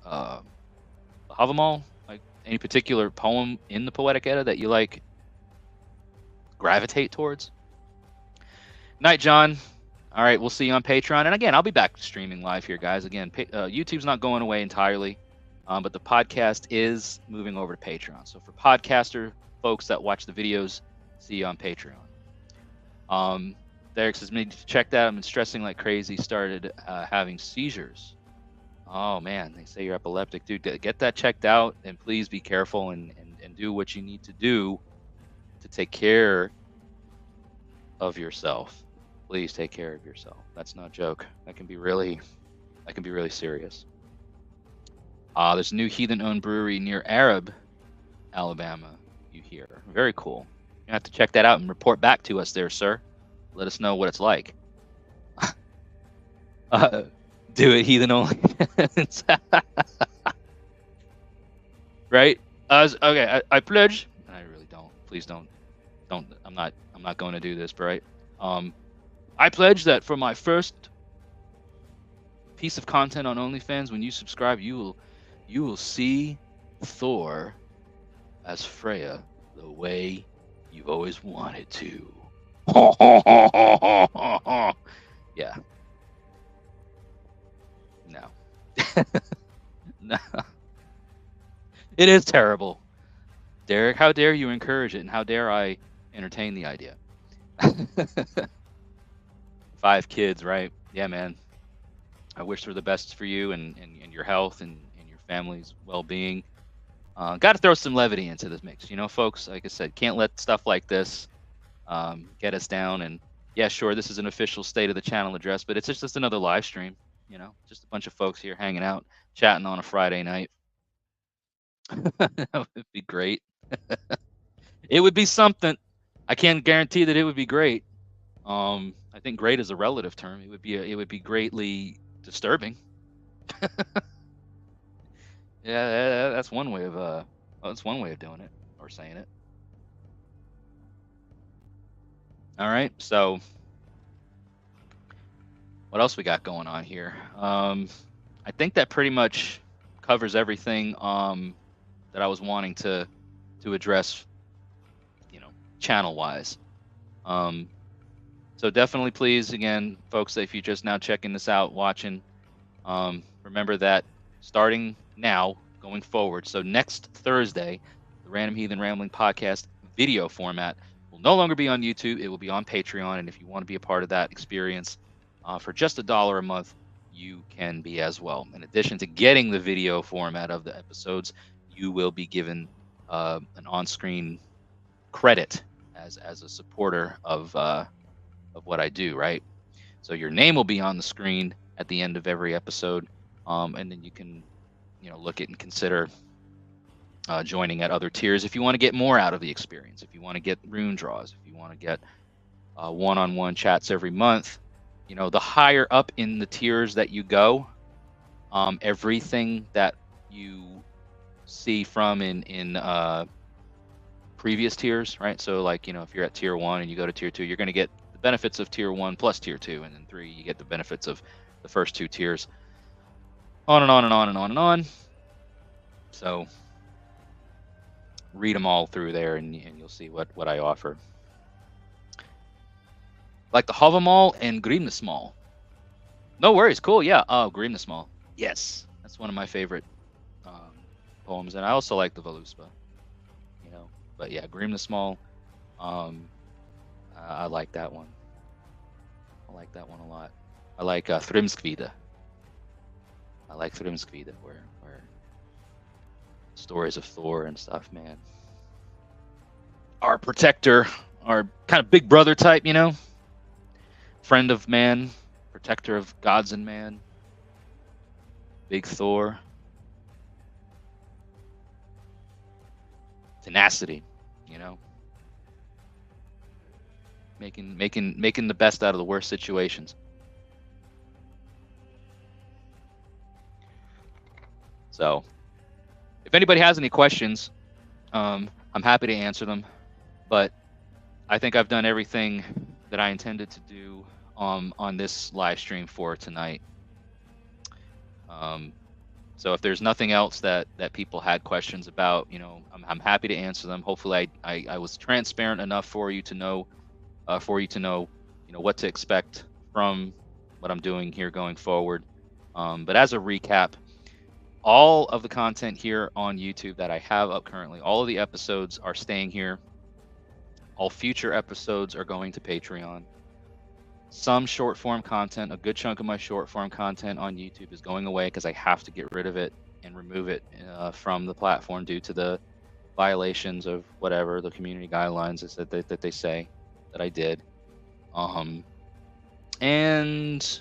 Havamal? Like Any particular poem in the Poetic Edda that you like gravitate towards? Night, John. All right, we'll see you on Patreon. And again, I'll be back streaming live here, guys. Again, YouTube's not going away entirely, but the podcast is moving over to Patreon. So for podcaster folks that watch the videos, see you on Patreon. Derek says, "Me check that. I've been stressing like crazy. Started having seizures." Oh man, they say you're epileptic, dude. Get that checked out, and please be careful and do what you need to do to take care of yourself. Please take care of yourself. That's no joke. That can be really serious. There's a new heathen-owned brewery near Arab, Alabama. You hear? Very cool. You have to check that out and report back to us there, sir. Let us know what it's like. Do it, heathen only. Right? Okay. I pledge. And I really don't. Please don't. I'm not going to do this, right? I pledge that for my first piece of content on OnlyFans, when you subscribe, you will see Thor as Freya the way you've always wanted to. Yeah. No. No. It is terrible. Derek, how dare you encourage it, and how dare I entertain the idea? 5 kids, right? Yeah, man. I wish for the best for you and your health and your family's well-being. Got to throw some levity into this mix, folks. Like I said, can't let stuff like this get us down. And yeah, sure, this is an official state of the channel address, but it's just another live stream. Just a bunch of folks here hanging out, chatting on a Friday night. That would be great. It would be something. I can't guarantee that it would be great. I think great is a relative term. It would be greatly disturbing. Yeah, that's one way of doing it or saying it. All right, so what else we got going on here? I think that pretty much covers everything that I was wanting to address, channel wise. So definitely, please, again, folks, if you're just now checking this out, watching, remember that starting now, going forward, so next Thursday, the Random Heathen Rambling podcast video format will no longer be on YouTube. It will be on Patreon, and if you want to be a part of that experience, for just $1 a month, you can be as well. In addition to getting the video format of the episodes, you will be given an on-screen credit as a supporter of what I do, right? So your name will be on the screen at the end of every episode, and then you can, look at and consider joining at other tiers if you want to get more out of the experience. If you want to get rune draws, if you want to get one-on-one chats every month, the higher up in the tiers that you go, everything that you see from in previous tiers, right? So like, if you're at tier 1 and you go to tier 2, you're going to get the benefits of tier 1 plus tier 2, and then 3 you get the benefits of the first 2 tiers, on and on and on and on and on. So read them all through there, and you'll see what I offer. Like the Havamal and Grimnesmal. No worries, cool, yeah. Oh, Grimnesmal, yes, that's one of my favorite poems, and I also like the Voluspa, but yeah, Grimnesmal, I like that one. I like that one a lot. I like Thrimskvida. I like Thrimskvida, where stories of Thor and stuff, man. Our protector, our kind of big brother type, friend of man, protector of gods and man. Big Thor. Tenacity, making the best out of the worst situations. So if anybody has any questions, I'm happy to answer them, but I think I've done everything that I intended to do on this live stream for tonight. So if there's nothing else that people had questions about, you know, I'm happy to answer them. Hopefully I was transparent enough for you to know, you know, what to expect from what I'm doing here going forward. But as a recap, all of the content here on YouTube that I have up currently, all of the episodes are staying here. All future episodes are going to Patreon. Some short form content, a good chunk of my short form content on YouTube is going away because I have to get rid of it and remove it from the platform due to the violations of whatever the community guidelines is that they say that I did. And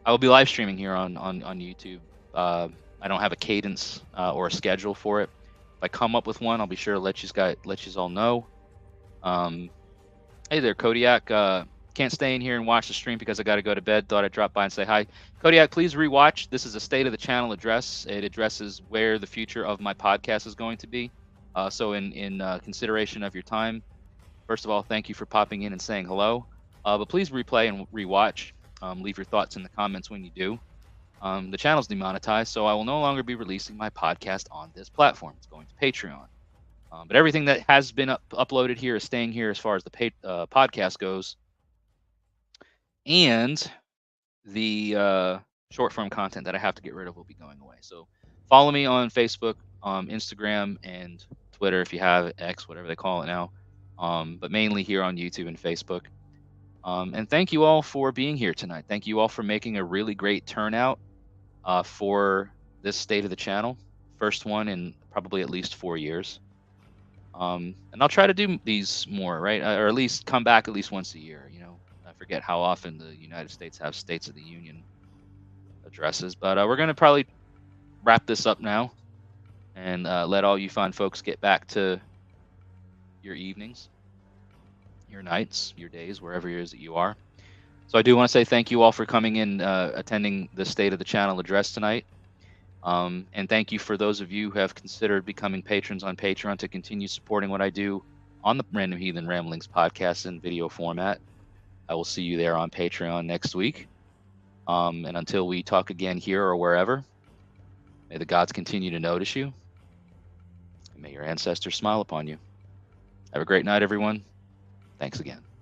I will be live streaming here on YouTube. I don't have a cadence or a schedule for it. If I come up with one, I'll be sure to let you all know. Hey there, Kodiak. Can't stay in here and watch the stream because I got to go to bed. Thought I'd drop by and say hi. Kodiak, please rewatch. This is a state of the channel address. It addresses where the future of my podcast is going to be. So in consideration of your time, first of all, thank you for popping in and saying hello. But please replay and rewatch. Leave your thoughts in the comments when you do. The channel's demonetized, so I will no longer be releasing my podcast on this platform. It's going to Patreon. But everything that has been uploaded here is staying here as far as the podcast goes. And the short form content that I have to get rid of will be going away. So follow me on Facebook, Instagram, and Twitter if you have X, whatever they call it now. But mainly here on YouTube and Facebook. And thank you all for being here tonight. Thank you all for making a really great turnout for this state of the channel. First one in probably at least 4 years. And I'll try to do these more, right? Or at least come back at least once a year. You know, I forget how often the United States have States of the Union addresses, but we're going to probably wrap this up now and let all you fine folks get back to your evenings, your nights, your days, wherever it is that you are. So I do want to say thank you all for coming in, attending the State of the Channel address tonight. And thank you for those of you who have considered becoming patrons on Patreon to continue supporting what I do on the Random Heathen Ramblings podcast in video format. I will see you there on Patreon next week. And until we talk again here or wherever, may the gods continue to notice you, and may your ancestors smile upon you. Have a great night, everyone. Thanks again.